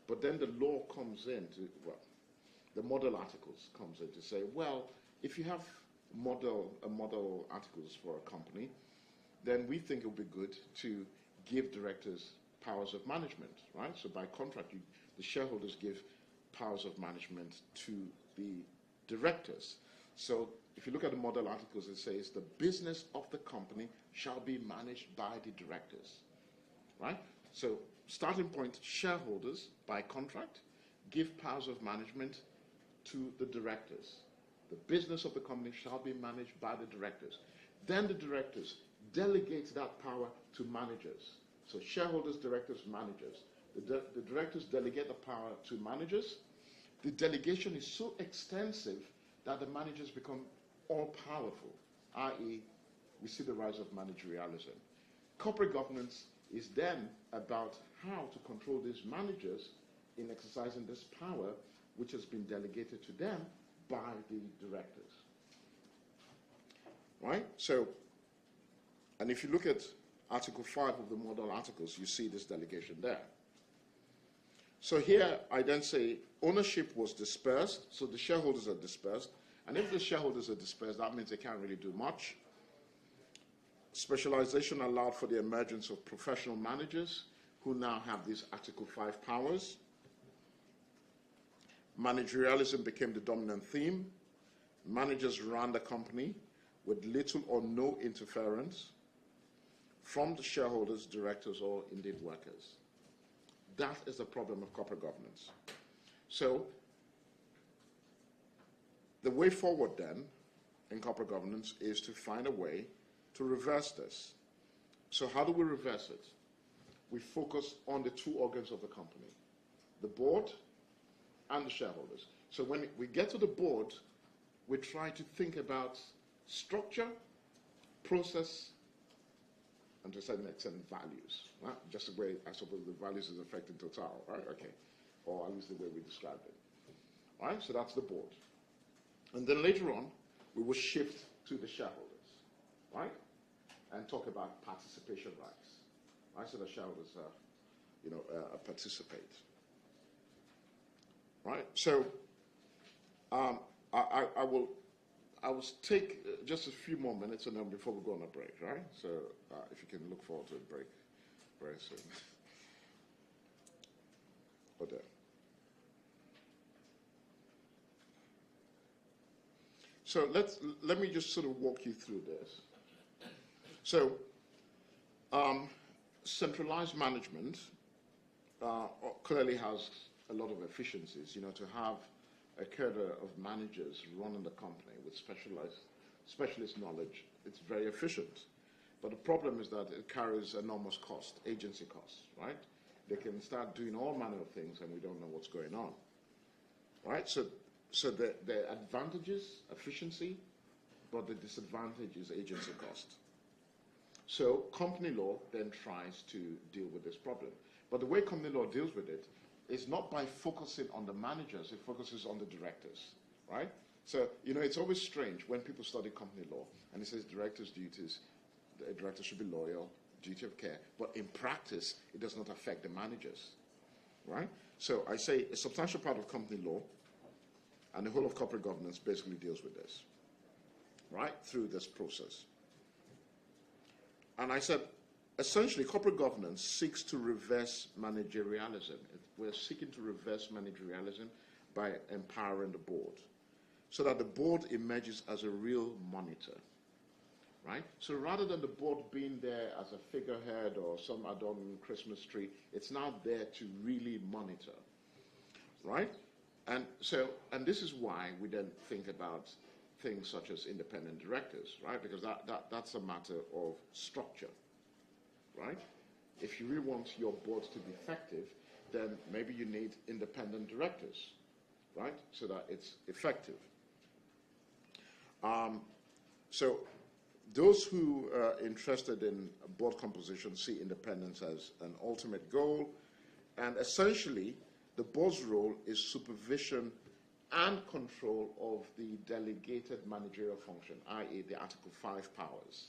But then the law comes in to, well, the model articles comes in to say, well, if you have model articles for a company, then we think it would be good to give directors powers of management, right? So by contract, the shareholders give powers of management to the directors. So if you look at the model articles, it says the business of the company shall be managed by the directors, right? So starting point, shareholders by contract give powers of management to the directors. The business of the company shall be managed by the directors. Then the directors delegate that power to managers. So shareholders, directors, managers. The directors delegate the power to managers. The delegation is so extensive that the managers become all-powerful, i.e., we see the rise of managerialism. Corporate governance is then about how to control these managers in exercising this power which has been delegated to them by the directors. Right? So, and if you look at Article 5 of the model articles, you see this delegation there. So here I then say ownership was dispersed, so the shareholders are dispersed. And if the shareholders are dispersed, that means they can't really do much. Specialization allowed for the emergence of professional managers who now have these Article 5 powers. Managerialism became the dominant theme. Managers ran the company with little or no interference from the shareholders, directors, or indeed workers. That is the problem of corporate governance. So the way forward then in corporate governance is to find a way to reverse this. So how do we reverse it? We focus on the two organs of the company, the board and the shareholders. So when we get to the board, we try to think about structure, process, and to a certain extent values, right? Just the way I suppose the values is affecting Total, right? Okay, or at least the way we described it, right? So that's the board. And then later on, we will shift to the shareholders, right? And talk about participation rights, right? So the shareholders, participate, right? So I will take just a few more minutes and then before we go on a break, right? So if you can look forward to a break very soon. But so let me just sort of walk you through this. So centralized management clearly has a lot of efficiencies, to have a cadre of managers running the company with specialist knowledge. It's very efficient. But the problem is that it carries enormous cost, agency costs, right? they can start doing all manner of things and we don't know what's going on. Right? So the advantage is efficiency, but the disadvantage is agency cost. So company law then tries to deal with this problem. But the way company law deals with it is not by focusing on the managers, it focuses on the directors, right? So, you know, it's always strange when people study company law and it says directors' duties, the director should be loyal, duty of care, but in practice, it does not affect the managers, right? So I say a substantial part of company law and the whole of corporate governance basically deals with this, right, through this process. And I said, essentially, corporate governance seeks to reverse managerialism. We're seeking to reverse managerialism by empowering the board so that the board emerges as a real monitor, right? So rather than the board being there as a figurehead or some adorned Christmas tree, it's now there to really monitor, right? And this is why we then think about things such as independent directors, right? Because that's a matter of structure, right? If you really want your board to be effective, then maybe you need independent directors, right? So that it's effective. So those who are interested in board composition see independence as an ultimate goal, and essentially the board's role is supervision and control of the delegated managerial function, i.e. the Article 5 powers,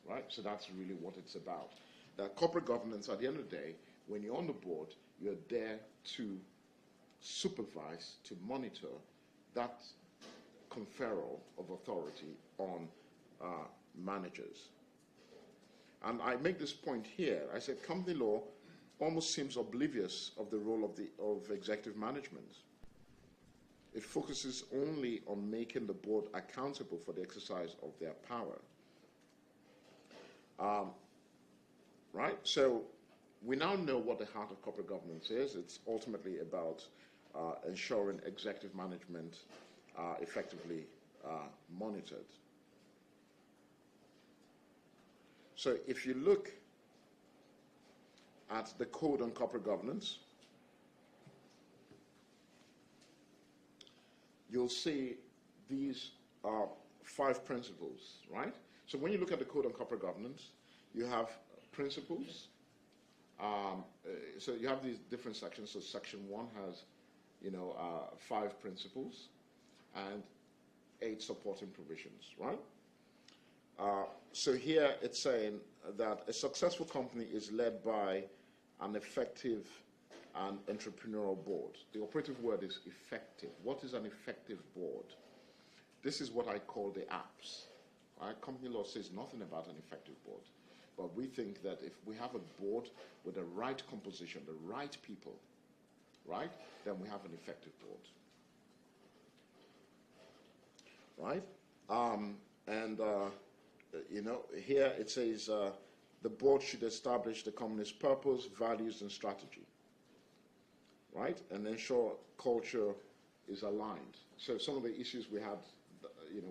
right? So that's really what it's about. That corporate governance, at the end of the day, when you're on the board, you're there to supervise, to monitor that conferral of authority on managers. And I make this point here. I said company law almost seems oblivious of the role of executive management. It focuses only on making the board accountable for the exercise of their power. Right? So we now know what the heart of corporate governance is. It's ultimately about ensuring executive management effectively monitored. So if you look at the Code on Corporate Governance, you'll see these are 5 principles, right? So when you look at the Code on Corporate Governance, you have principles. So you have these different sections. So section 1 has, 5 principles and 8 supporting provisions, right? So here it's saying that a successful company is led by an effective and entrepreneurial board. The operative word is effective. What is an effective board? This is what I call the apps. Right? Company law says nothing about an effective board. But we think that if we have a board with the right composition, the right people, right, then we have an effective board. Right? Here it says the board should establish the company's purpose, values, and strategy. Right? And ensure culture is aligned. So some of the issues we had,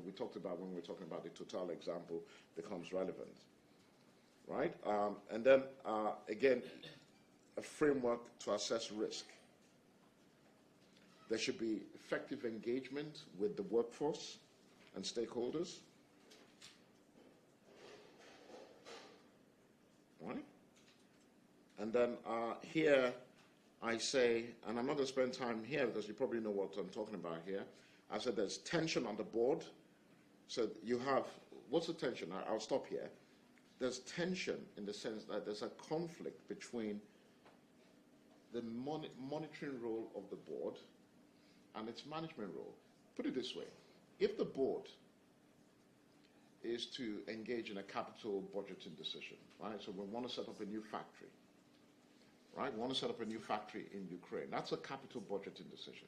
we talked about when we were talking about the Total example becomes relevant. Right? And then, again, a framework to assess risk. There should be effective engagement with the workforce and stakeholders. Right? And then here I say, and I'm not going to spend time here because you probably know what I'm talking about here. I said there's tension on the board. So you have, what's the tension? I'll stop here. There's tension in the sense that there's a conflict between the monitoring role of the board and its management role. Put it this way. If the board is to engage in a capital budgeting decision, right? So we want to set up a new factory, right? We want to set up a new factory in Ukraine. That's a capital budgeting decision.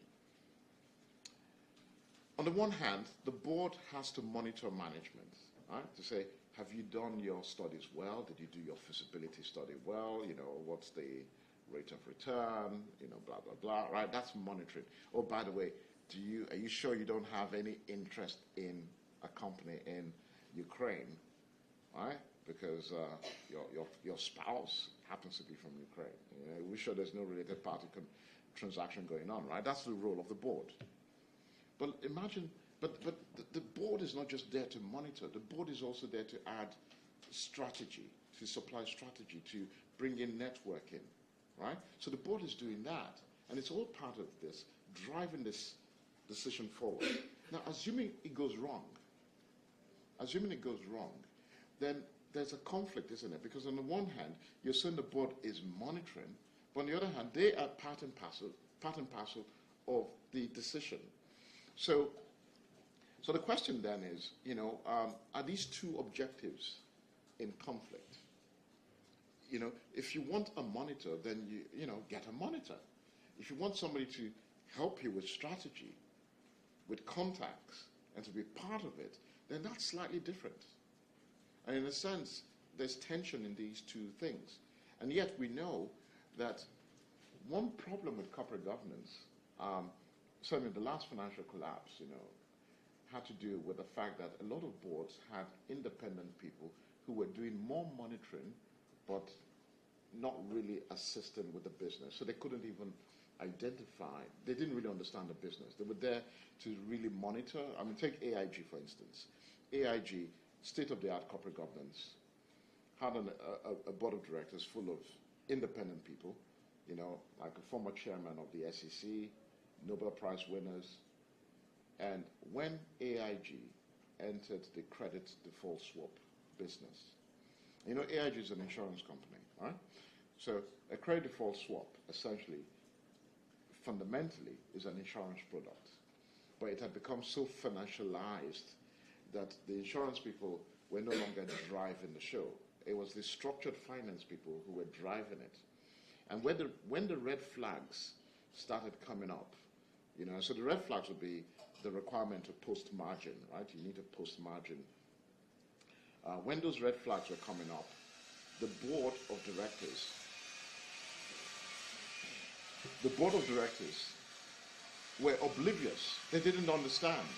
On the one hand, the board has to monitor management, right? To say, have you done your studies well? Did you do your feasibility study well? What's the rate of return? Blah, blah, blah, right? That's monitoring. Oh, by the way, are you sure you don't have any interest in a company in Ukraine, right? because your spouse happens to be from Ukraine. We're sure there's no related party transaction going on, right? That's the role of the board. But imagine, but the board is not just there to monitor. The board is also there to add strategy, to supply strategy, to bring in networking, right? So the board is doing that, and it's all part of this, driving this decision forward. Now, assuming it goes wrong, then there's a conflict, isn't it? Because on the one hand, you're saying the board is monitoring, but on the other hand, they are part and parcel of the decision. So the question then is, are these two objectives in conflict? If you want a monitor, then you get a monitor. If you want somebody to help you with strategy, with contacts, and to be part of it, then that's slightly different. And in a sense, there's tension in these two things. And yet we know that one problem with corporate governance, certainly the last financial collapse, had to do with the fact that a lot of boards had independent people who were doing more monitoring, but not really assisting with the business. So they couldn't even identify, they didn't really understand the business. They were there to really monitor. I mean, take AIG, for instance. AIG, state-of-the-art corporate governance, had a board of directors full of independent people, like a former chairman of the SEC, Nobel Prize winners. And when AIG entered the credit default swap business, AIG is an insurance company, right? So a credit default swap, essentially, fundamentally, is an insurance product. But it had become so financialized that the insurance people were no longer driving the show. It was the structured finance people who were driving it. And when the red flags started coming up, so the red flags would be the requirement to post margin, right? You need to post margin. When those red flags were coming up, the board of directors were oblivious. They didn't understand,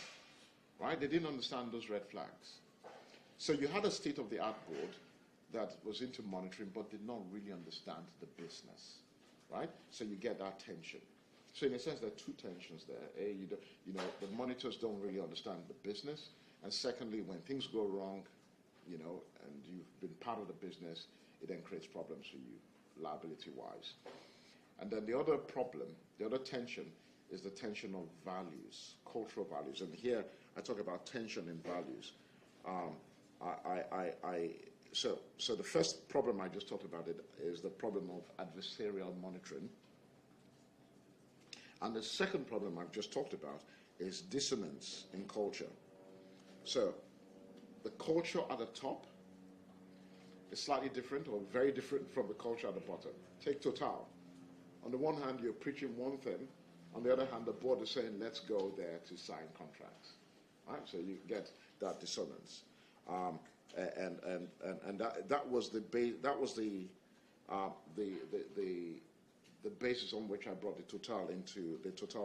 right? They didn't understand those red flags. So you had a state-of-the-art board that was into monitoring but did not really understand the business, right? So you get that tension. So in a sense, there are two tensions there. The monitors don't really understand the business, and secondly, when things go wrong, and you've been part of the business, it then creates problems for you, liability-wise. And then the other problem, the other tension, is the tension of values, cultural values. And here I talk about tension in values. So the first problem I just talked about is the problem of adversarial monitoring. And the second problem I've just talked about is dissonance in culture. So the culture at the top is slightly different or very different from the culture at the bottom. Take Total. On the one hand, you're preaching one thing. On the other hand, the board is saying, let's go there to sign contracts. Right? So you get that dissonance. And that was the basis on which I brought the Total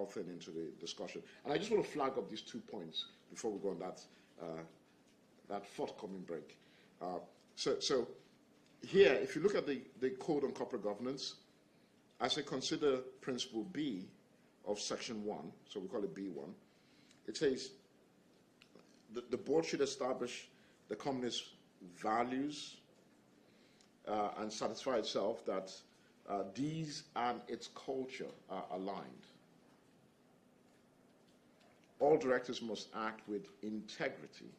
thing into the discussion. And I just want to flag up these 2 points before we go on that forthcoming break. So here, if you look at the Code on Corporate Governance, as I consider Principle B of Section 1, so we call it B1, it says the board should establish the company's values and satisfy itself that these and its culture are aligned. All directors must act with integrity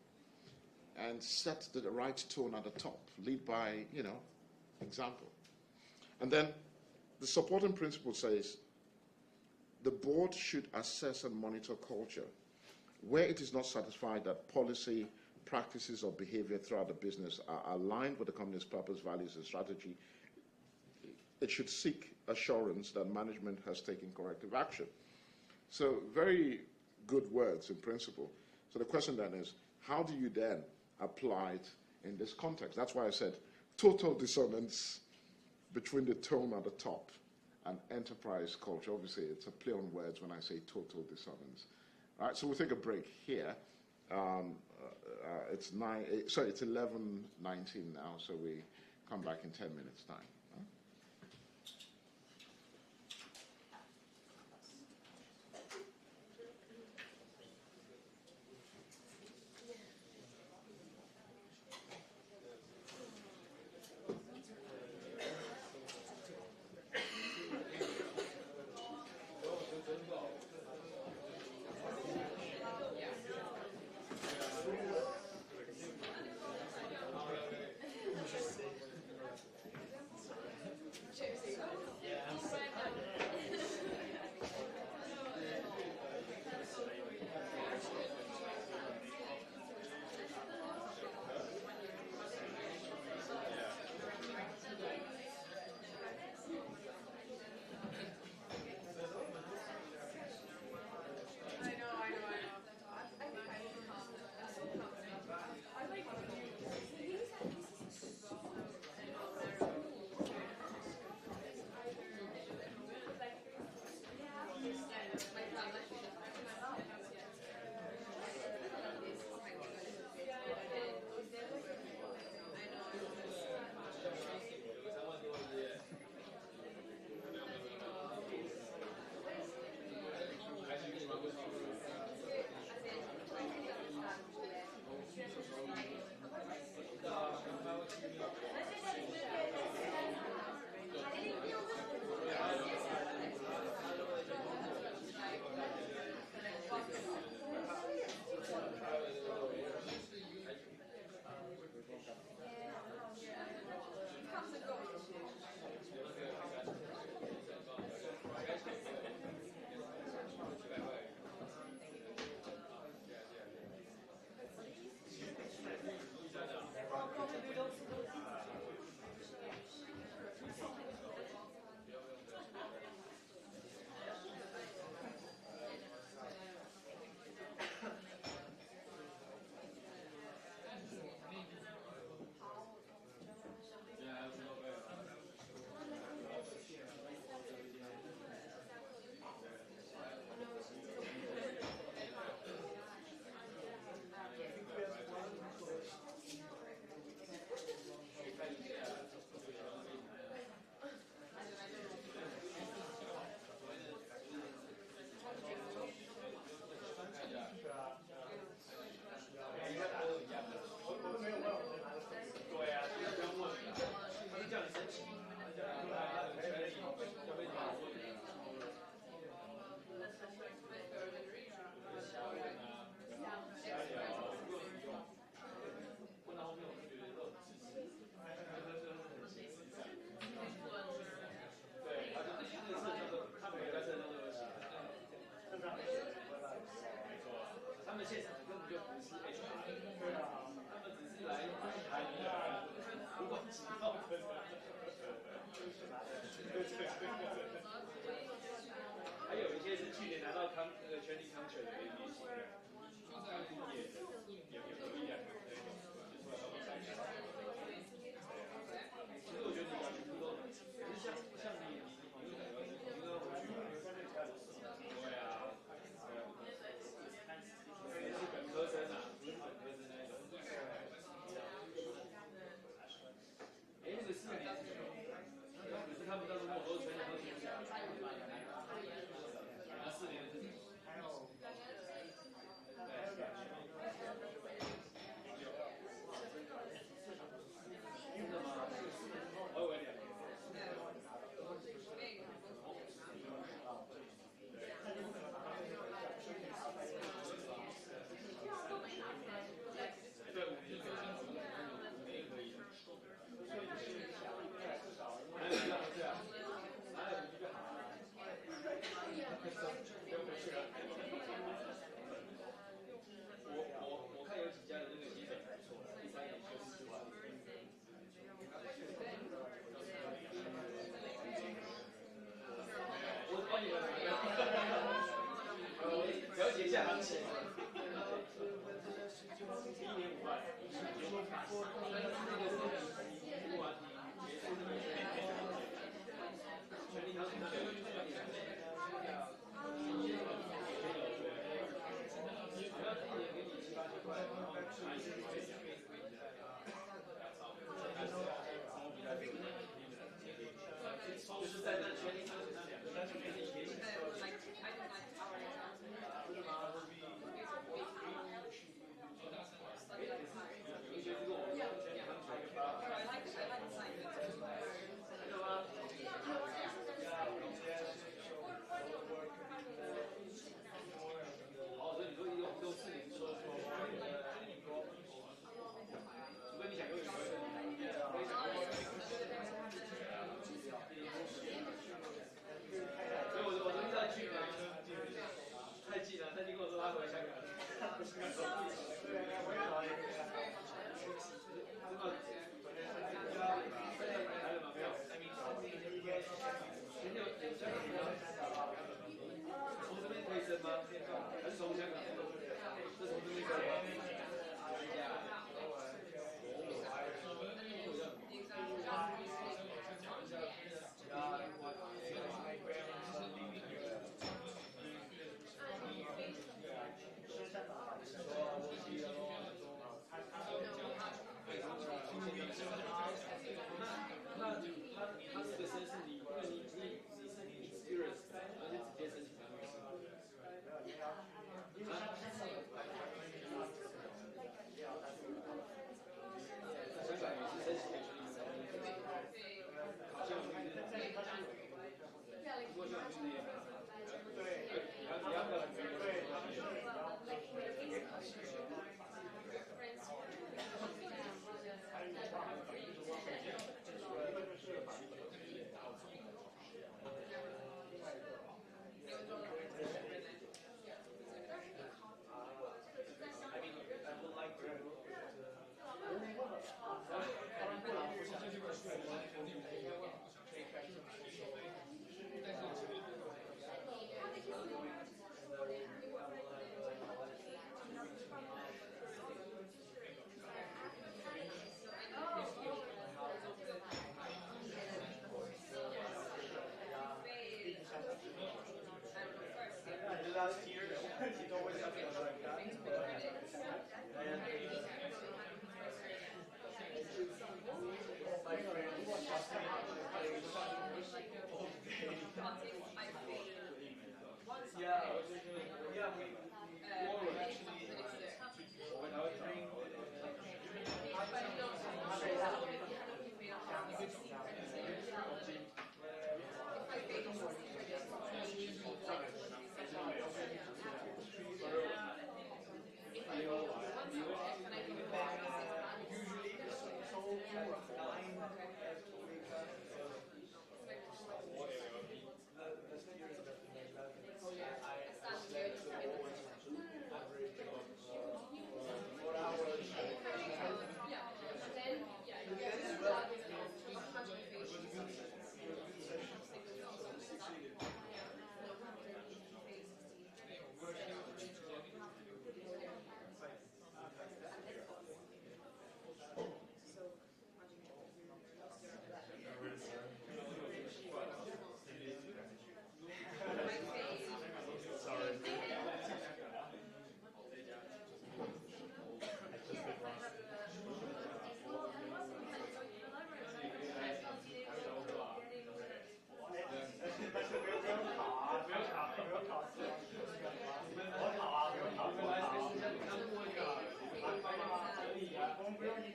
and set the right tone at the top, lead by, example. And then the supporting principle says the board should assess and monitor culture. Where it is not satisfied that policy, practices, or behavior throughout the business are aligned with the company's purpose, values, and strategy, it should seek assurance that management has taken corrective action. So very good words in principle. So the question then is, how do you then apply it in this context? That's why I said total dissonance between the tone at the top and enterprise culture. Obviously, it's a play on words when I say total dissonance. All right, so we'll take a break here. It's 11:19 now, so we come back in 10 minutes' time. Huh?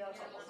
对，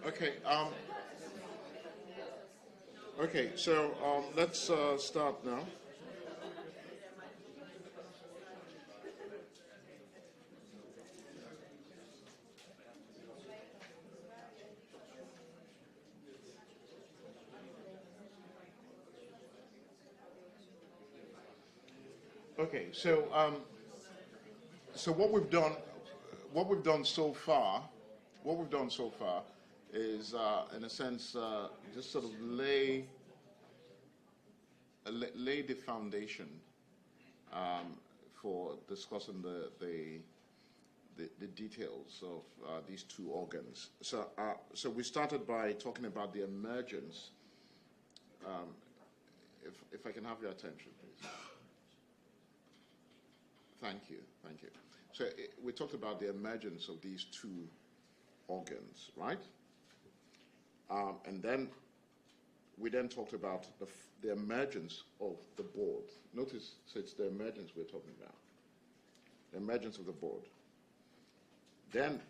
Okay. Okay. So let's start now. Okay. So what we've done so far, is, in a sense, just sort of lay the foundation for discussing the details of these two organs. So we started by talking about the emergence. If I can have your attention, please. Thank you. So we talked about the emergence of these two organs, right? And then we then talked about the emergence of the board. Notice, so it's the emergence we're talking about. The emergence of the board. Then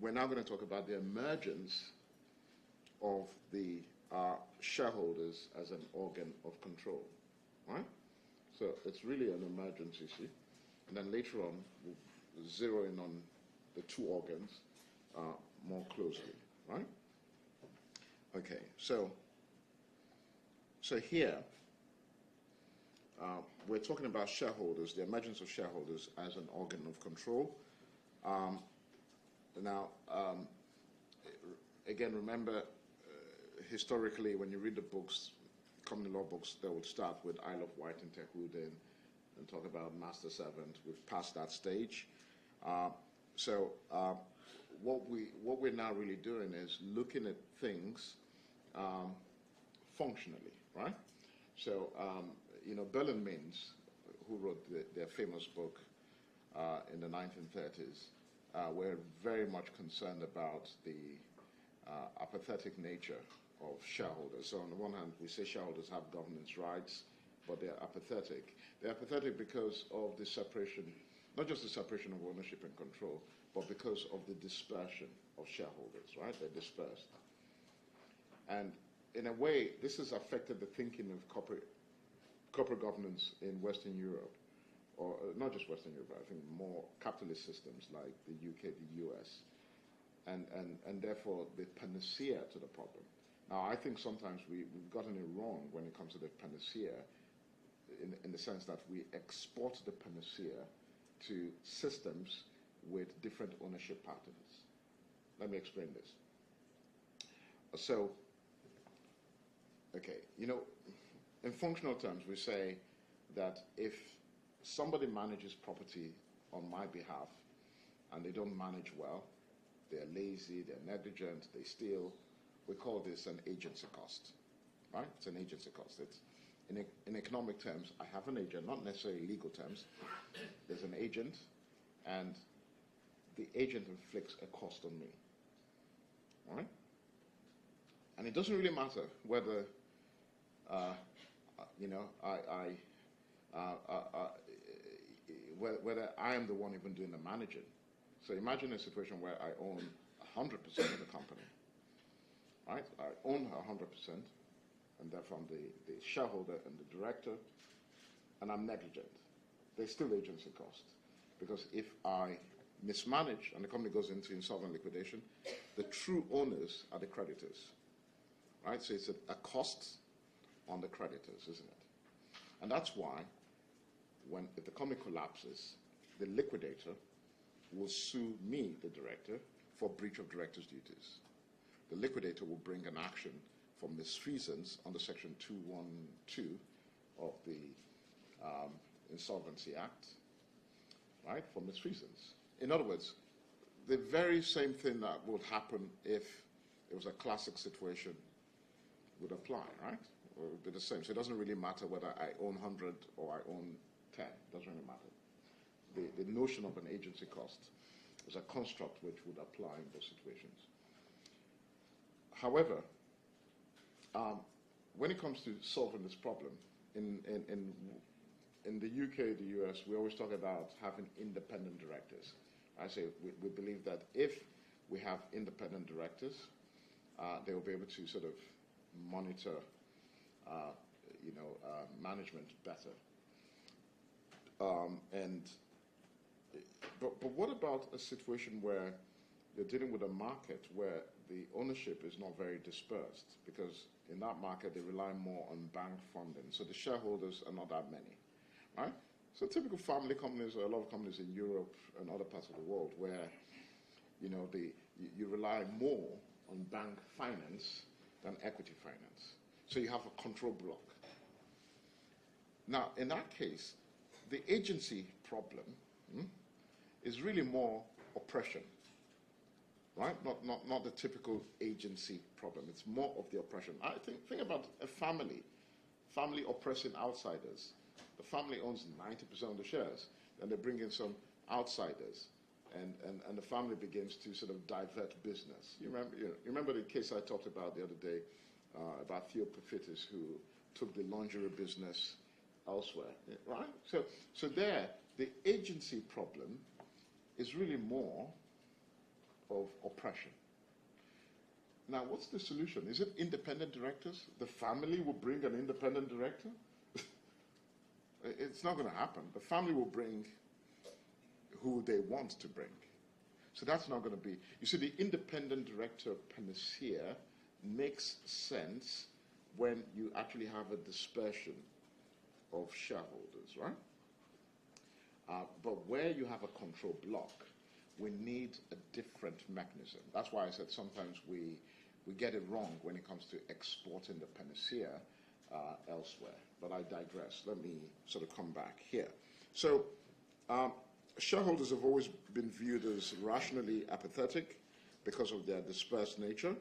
we're now going to talk about the emergence of the shareholders as an organ of control, right? So it's really an emergence issue. And then later on, we'll zero in on the two organs more closely, right? Okay, so here, we're talking about shareholders, the emergence of shareholders as an organ of control. Now, again, remember, historically, when you read the books, common law books, they would start with Isle of Wight and Terhuden and talk about master servant. We've passed that stage. What we're now really doing is looking at things functionally, right? So, Berlin Means, who wrote their famous book in the 1930s, were very much concerned about the apathetic nature of shareholders. So on the one hand, we say shareholders have governance rights, but they're apathetic. They're apathetic because of the separation, not just the separation of ownership and control, but because of the dispersion of shareholders, right? They're dispersed. And in a way, this has affected the thinking of corporate governance in Western Europe, or not just Western Europe, I think more capitalist systems like the UK, the US, and therefore the panacea to the problem. Now, I think sometimes we've gotten it wrong when it comes to the panacea, in the sense that we export the panacea to systems with different ownership patterns. Let me explain this. So, okay, in functional terms, we say that if somebody manages property on my behalf and they don't manage well, they're lazy, they're negligent, they steal, we call this an agency cost, right? It's an agency cost. It's in economic terms, I have an agent, not necessarily legal terms. There's an agent, and the agent inflicts a cost on me, all right? And it doesn't really matter whether, whether I am the one even doing the managing. So imagine a situation where I own 100% of the company, right? I own 100%, and therefore I'm the shareholder and the director, and I'm negligent. There's still agency cost, because if I mismanage and the company goes into insolvent liquidation, the true owners are the creditors, right? So it's a cost on the creditors, isn't it? And that's why if the company collapses, the liquidator will sue me, the director, for breach of director's duties. The liquidator will bring an action for misfeasance under Section 212 of the Insolvency Act, right, for misfeasance. In other words, the very same thing that would happen if it was a classic situation would apply, right? Or it would be the same. So it doesn't really matter whether I own 100 or I own 10. It doesn't really matter. The notion of an agency cost is a construct which would apply in those situations. However, when it comes to solving this problem, in the UK, the US, we always talk about having independent directors. I say we believe that if we have independent directors, they will be able to sort of monitor, management better. But what about a situation where you're dealing with a market where the ownership is not very dispersed? Because in that market, they rely more on bank funding. So the shareholders are not that many, right? So typical family companies, or a lot of companies in Europe and other parts of the world where, you rely more on bank finance than equity finance. So you have a control block. Now, in that case, the agency problem is really more oppression, right? Not the typical agency problem. It's more of the oppression. I think about a family oppressing outsiders. The family owns 90% of the shares, and they bring in some outsiders, and the family begins to sort of divert business. You remember the case I talked about the other day about Theo Pafitis, who took the lingerie business elsewhere, right? So there, the agency problem is really more of oppression. Now, what's the solution? Is it independent directors? The family will bring an independent director? It's not going to happen. The family will bring who they want to bring. So that's not going to be... You see, the independent director panacea makes sense when you actually have a dispersion of shareholders, right? But where you have a control block, we need a different mechanism. That's why I said sometimes we get it wrong when it comes to exporting the panacea elsewhere. But I digress. Let me sort of come back here. So shareholders have always been viewed as rationally apathetic because of their dispersed nature.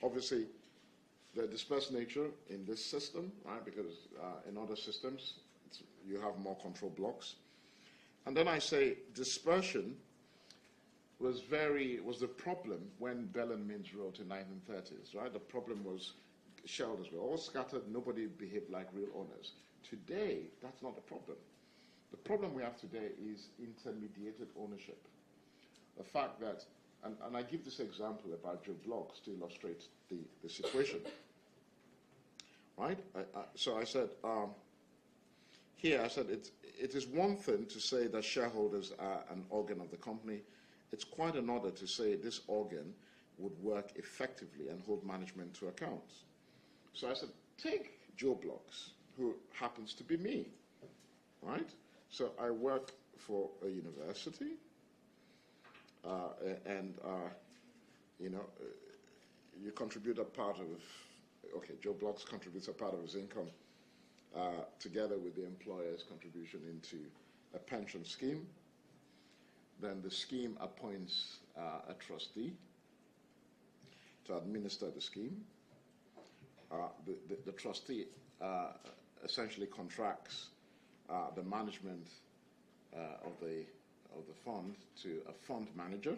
Obviously, the dispersed nature in this system, right? Because in other systems, you have more control blocks. And then I say dispersion was the problem when Bell and Means wrote in 1930s, right? The problem was shareholders were all scattered, nobody behaved like real owners. Today, that's not the problem. The problem we have today is intermediated ownership. The fact that, and I give this example about Joe Bloggs to illustrate the situation, right? So I said, here I said it is one thing to say that shareholders are an organ of the company. It's quite another to say this organ would work effectively and hold management to account. So I said, take Joe Bloggs, who happens to be me, right? So I work for a university, you contribute a part of, Joe Bloggs contributes a part of his income together with the employer's contribution into a pension scheme. Then the scheme appoints a trustee to administer the scheme. The trustee essentially contracts the management of the fund to a fund manager.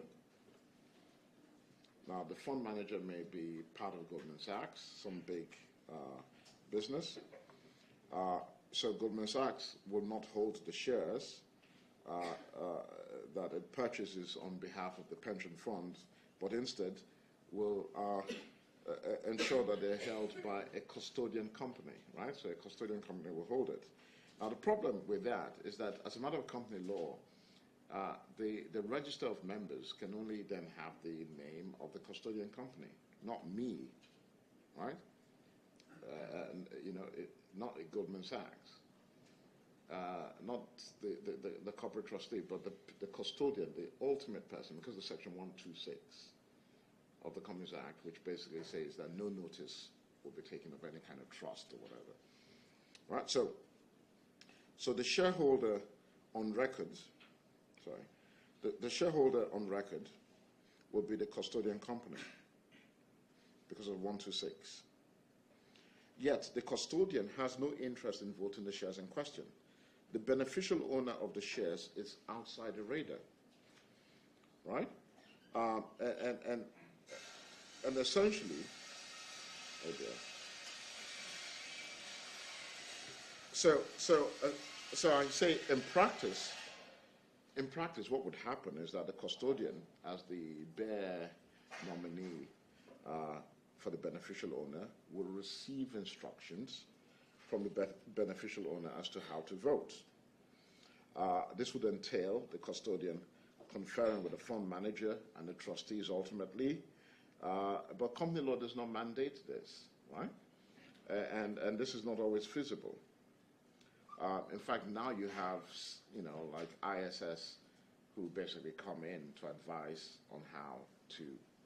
Now, the fund manager may be part of Goldman Sachs, some big business. So Goldman Sachs will not hold the shares that it purchases on behalf of the pension fund, but instead will ensure that they're held by a custodian company, right? So a custodian company will hold it. Now, the problem with that is that as a matter of company law, the register of members can only then have the name of the custodian company, not me, right? Not a Goldman Sachs, not the corporate trustee, but the custodian, the ultimate person, because of Section 126 of the Companies Act, which basically says that no notice will be taken of any kind of trust or whatever. Right? So the shareholder on record, the shareholder on record will be the custodian company because of 126. Yet the custodian has no interest in voting the shares in question. The beneficial owner of the shares is outside the radar, right? And essentially, oh dear. So I say in practice, what would happen is that the custodian, as the bare nominee, for the beneficial owner will receive instructions from the beneficial owner as to how to vote. This would entail the custodian conferring with the fund manager and the trustees ultimately, but company law does not mandate this, right? And this is not always feasible. In fact, now you have, like ISS, who basically come in to advise on how to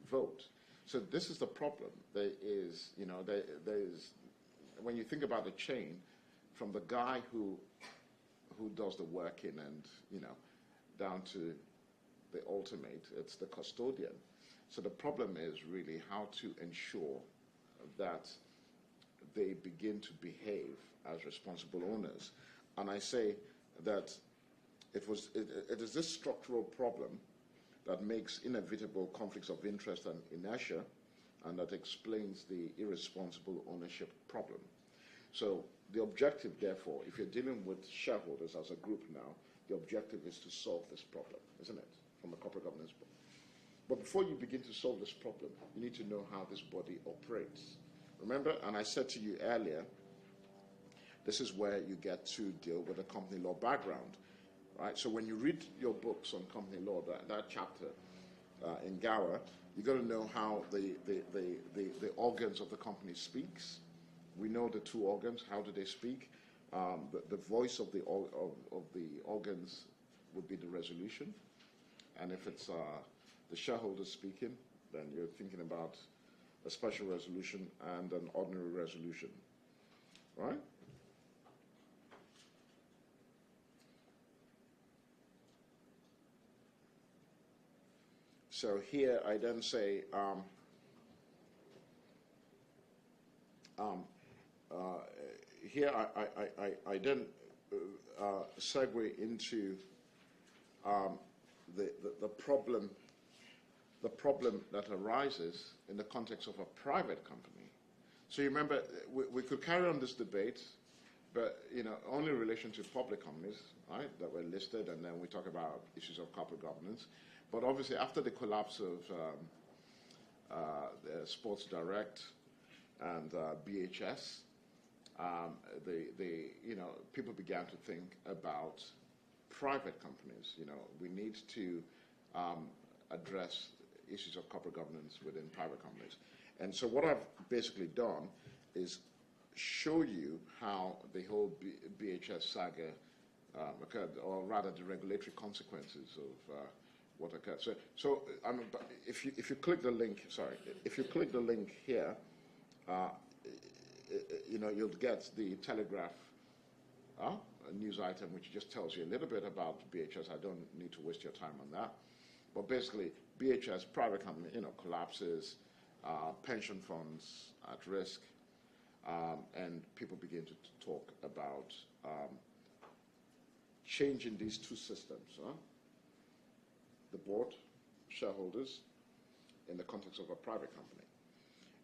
vote. So this is the problem. There is, when you think about the chain, from the guy who does the working and, down to the ultimate, it's the custodian. So the problem is really how to ensure that they begin to behave as responsible owners. And I say that it is this structural problem that makes inevitable conflicts of interest and inertia, and that explains the irresponsible ownership problem. So the objective, therefore, if you're dealing with shareholders as a group now, the objective is to solve this problem, isn't it, from a corporate governance board. But before you begin to solve this problem, you need to know how this body operates. Remember, and I said to you earlier, this is where you get to deal with a company law background, right? So when you read your books on company law, that chapter in Gower, you got to know how the organs of the company speaks. We know the two organs. How do they speak? The voice of the organs would be the resolution, and if it's the shareholders speaking, then you're thinking about a special resolution and an ordinary resolution, right? So here I then say, here I then segue into the problem that arises in the context of a private company. So you remember, we could carry on this debate, but only in relation to public companies, right, that were listed, and then we talk about issues of corporate governance. But obviously, after the collapse of Sports Direct and BHS, people began to think about private companies. We need to address issues of corporate governance within private companies. And so what I've basically done is show you how the whole BHS saga occurred, or rather the regulatory consequences of what occurred. So if you click the link, if you click the link here, you'll get the Telegraph a news item which just tells you a little bit about BHS. I don't need to waste your time on that. But basically, BHS, private company, collapses, pension funds at risk, and people begin to talk about changing these two systems. The board, shareholders, in the context of a private company.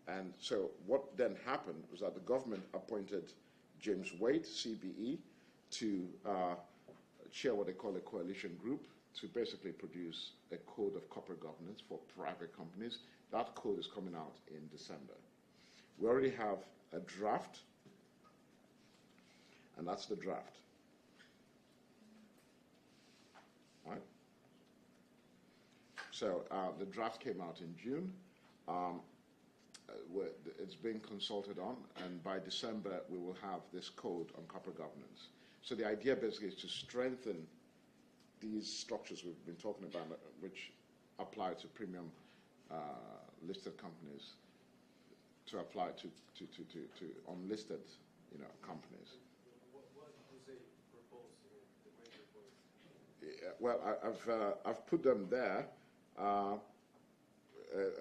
And so what then happened was that the government appointed James Waite, CBE, to chair what they call a coalition group to basically produce a code of corporate governance for private companies. That code is coming out in December. We already have a draft, and that's the draft. Right? So the draft came out in June. It's being consulted on, and by December we will have this code on corporate governance. So the idea basically is to strengthen these structures we've been talking about, which apply to premium listed companies, to apply to unlisted companies. What do they propose in the major points? Well, I've put them there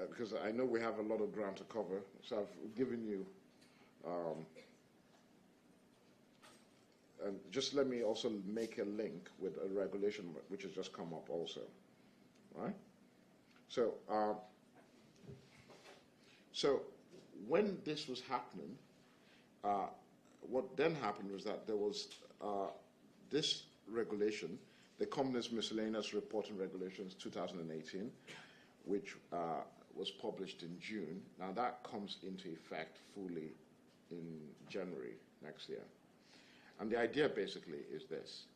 because I know we have a lot of ground to cover. So I've given you, and just let me also make a link with a regulation which has just come up also, right? So, so when this was happening, what then happened was that there was this regulation, the Companies Miscellaneous Reporting Regulations 2018, which was published in June. Now that comes into effect fully in January next year. And the idea basically is this.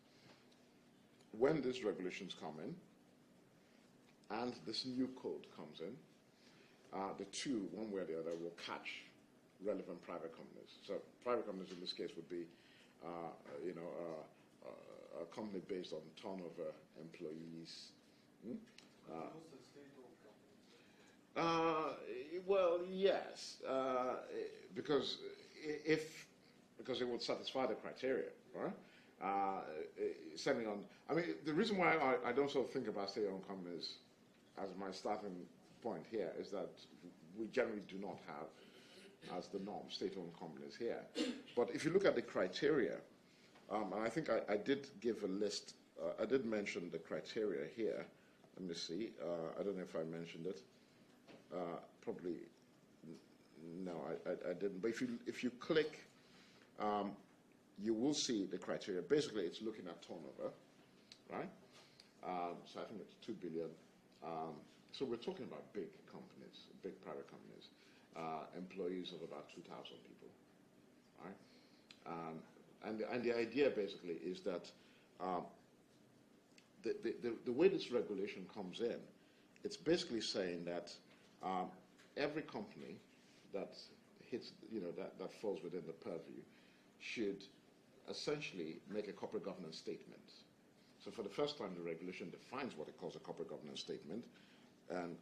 When these regulations come in and this new code comes in, the two, one way or the other, will catch relevant private companies. So private companies in this case would be, a company based on turnover, employees. Most of state-owned companies. Well, yes, because it would satisfy the criteria, right? Sending on. I mean, the reason why I don't sort of think about state-owned companies as my starting point here is that we generally do not have, as the norm, state-owned companies here. But if you look at the criteria, and I think I did give a list. I did mention the criteria here. Let me see. I don't know if I mentioned it. Probably no, I didn't. But if you click, you will see the criteria. Basically, it's looking at turnover, right? So I think it's 2 billion. So we're talking about big companies, big private companies, employees of about 2,000 people, right? And the idea basically is that the way this regulation comes in, it's basically saying that every company that hits, that falls within the purview should essentially make a corporate governance statement. So for the first time, the regulation defines what it calls a corporate governance statement, and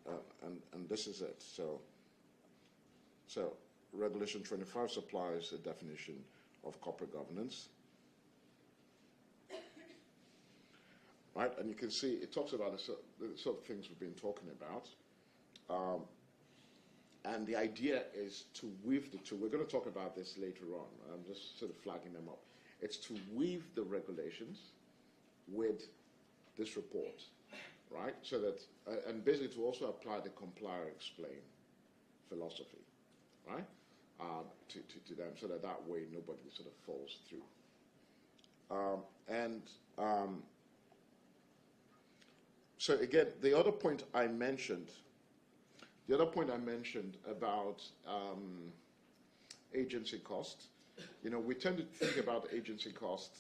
this is it. So Regulation 25 supplies a definition of corporate governance. Right, and you can see it talks about the sort of things we've been talking about. And the idea is to weave the two. We're going to talk about this later on. I'm just sort of flagging them up. It's to weave the regulations with this report, right? So that, and basically to also apply the comply or explain philosophy, right? To them, so that way nobody sort of falls through. So again, the other point I mentioned about agency cost, we tend to think about agency cost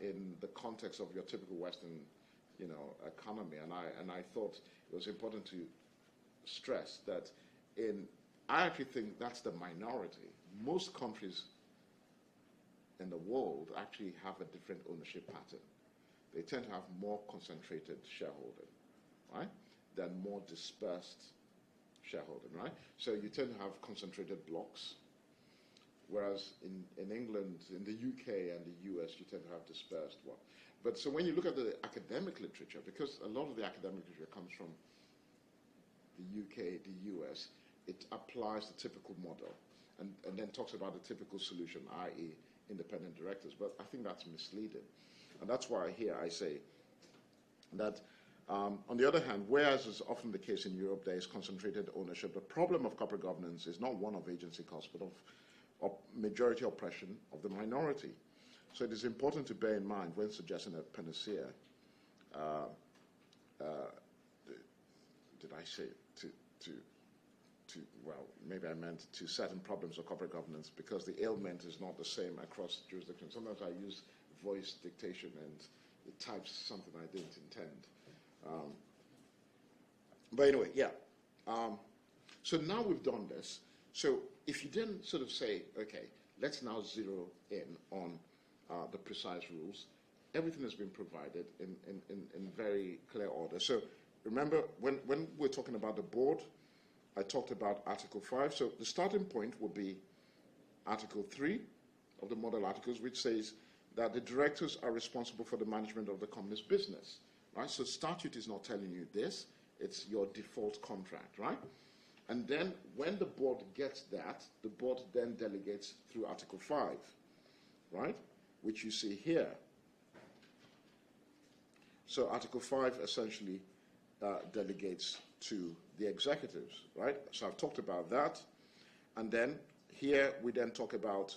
in the context of your typical Western, economy, and I thought it was important to stress that I actually think that's the minority. Most countries in the world actually have a different ownership pattern. They tend to have more concentrated shareholding, right, than more dispersed shareholding, right? So you tend to have concentrated blocks, whereas in England, in the UK and the US, you tend to have dispersed one. But so when you look at the academic literature, because a lot of the academic literature comes from the UK, the US, it applies the typical model and then talks about the typical solution, i.e. independent directors. But I think that's misleading. And that's why here I say that, on the other hand, whereas is often the case in Europe, there is concentrated ownership, the problem of corporate governance is not one of agency costs, but of majority oppression of the minority. So it is important to bear in mind when suggesting a panacea, did I say well, maybe I meant to certain problems of corporate governance, because the ailment is not the same across jurisdictions. Sometimes I use voice dictation and it types something I didn't intend. But anyway, yeah. So now we've done this. So if you then sort of say, okay, let's now zero in on the precise rules, everything has been provided in very clear order. So remember, when we're talking about the board, I talked about Article 5. So the starting point will be Article 3 of the model articles, which says that the directors are responsible for the management of the company's business, right? So statute is not telling you this. It's your default contract, right? And then when the board gets that, the board then delegates through Article 5, right? Which you see here. So Article 5 essentially delegates to the executives, right? So I've talked about that. And then here we then talk about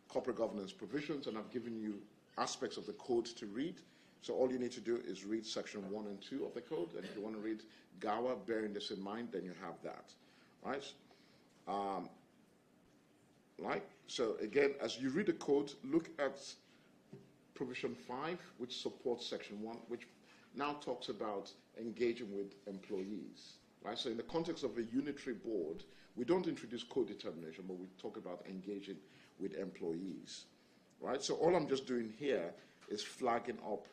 corporate governance provisions, and I've given you aspects of the code to read. So all you need to do is read section 1 and 2 of the code, and if you want to read GAWA, bearing this in mind, then you have that, right? Right? So again, as you read the code, look at provision 5, which supports section 1, which now talks about engaging with employees, right? So in the context of a unitary board, we don't introduce co-determination, but we talk about engaging with employees, right? So all I'm just doing here is flagging up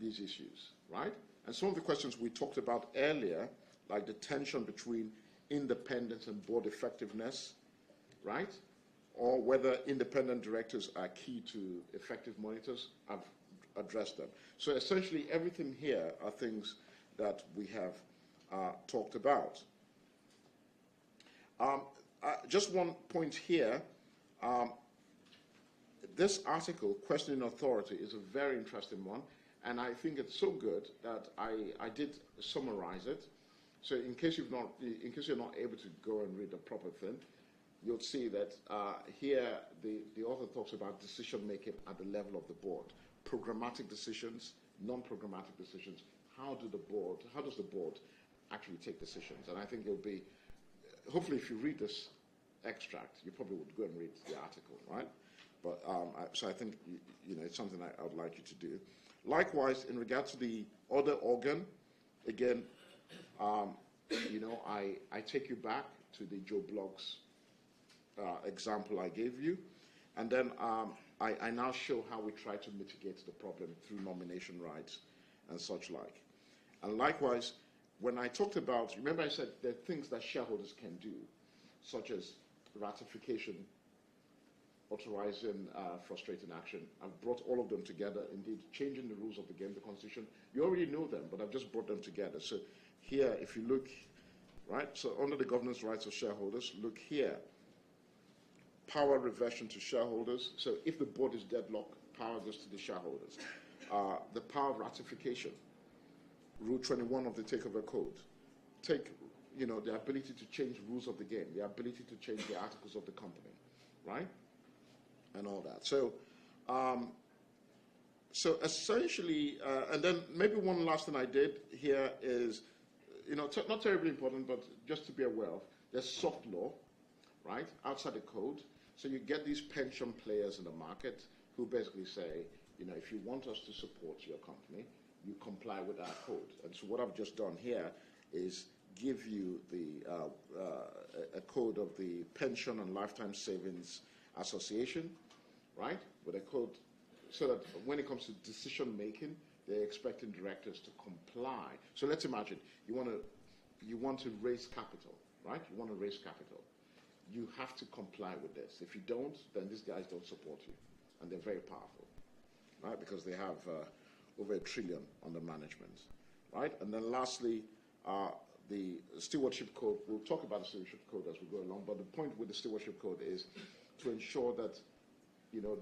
these issues, right? And some of the questions we talked about earlier, like the tension between independence and board effectiveness, right? Or whether independent directors are key to effective monitors, I've addressed them. So essentially everything here are things that we have talked about. Just one point here. This article, Questioning Authority, is a very interesting one, and I think it's so good that I did summarize it. So in case you're not able to go and read the proper thing, you'll see that here the author talks about decision making at the level of the board, programmatic decisions, non-programmatic decisions. How does the board actually take decisions? And I think it'll be, hopefully, if you read this extract, you probably would go and read the article, right? But so I think it's something I would like you to do. Likewise, in regard to the other organ, again, I take you back to the Joe Bloggs example I gave you, and then I now show how we try to mitigate the problem through nomination rights and such like. And likewise, when I talked about, remember I said there are things that shareholders can do, such as ratification, authorizing frustrating action. I've brought all of them together, indeed changing the rules of the game, the Constitution. You already know them, but I've just brought them together. So here, if you look, right, so under the governance rights of shareholders, look here. Power reversion to shareholders. So if the board is deadlocked, power goes to the shareholders. The power of ratification. Rule 21 of the Takeover Code. The ability to change rules of the game, the ability to change the articles of the company, right? And all that. So, so essentially, and then maybe one last thing I did here is, not terribly important, but just to be aware of, there's soft law, right, outside the code. So you get these pension players in the market who basically say, if you want us to support your company, you comply with our code. And so what I've just done here is give you a code of the Pension and Lifetime Savings Association, right, with a code, so that when it comes to decision making, they're expecting directors to comply. So let's imagine you want to raise capital, right? You want to raise capital. You have to comply with this. If you don't, then these guys don't support you, and they're very powerful, right? Because they have over $1 trillion under management, right? And then lastly, the stewardship code. We'll talk about the stewardship code as we go along, but the point with the stewardship code is to ensure that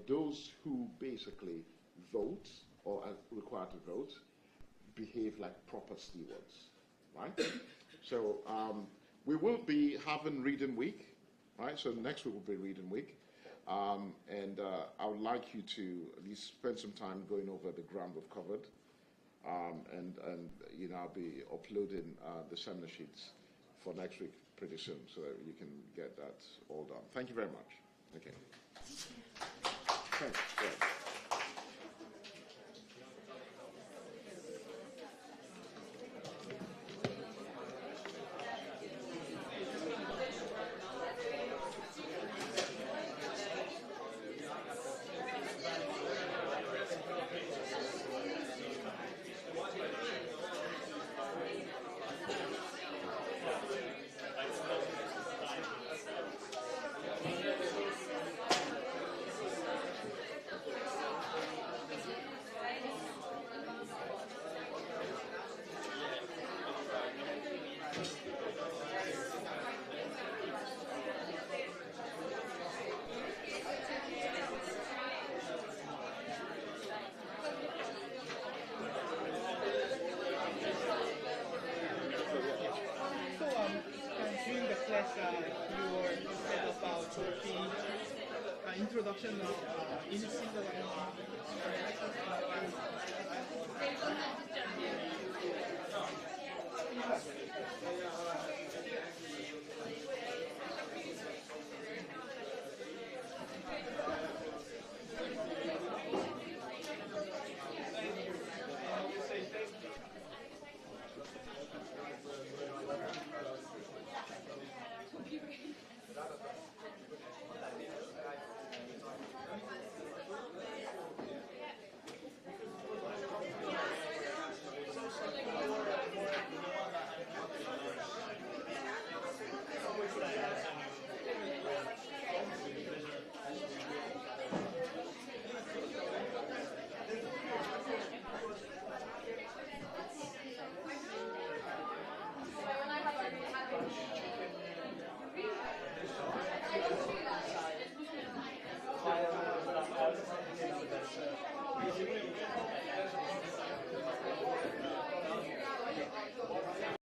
those who basically vote or are required to vote behave like proper stewards, right? So we will be having reading week, right? So next week will be reading week. And I would like you to at least spend some time going over the ground we've covered. And I'll be uploading the seminar sheets for next week pretty soon so that you can get that all done. Thank you very much. Okay. Thanks. Yeah. During the class, you said about Turkey, introduction of anything that I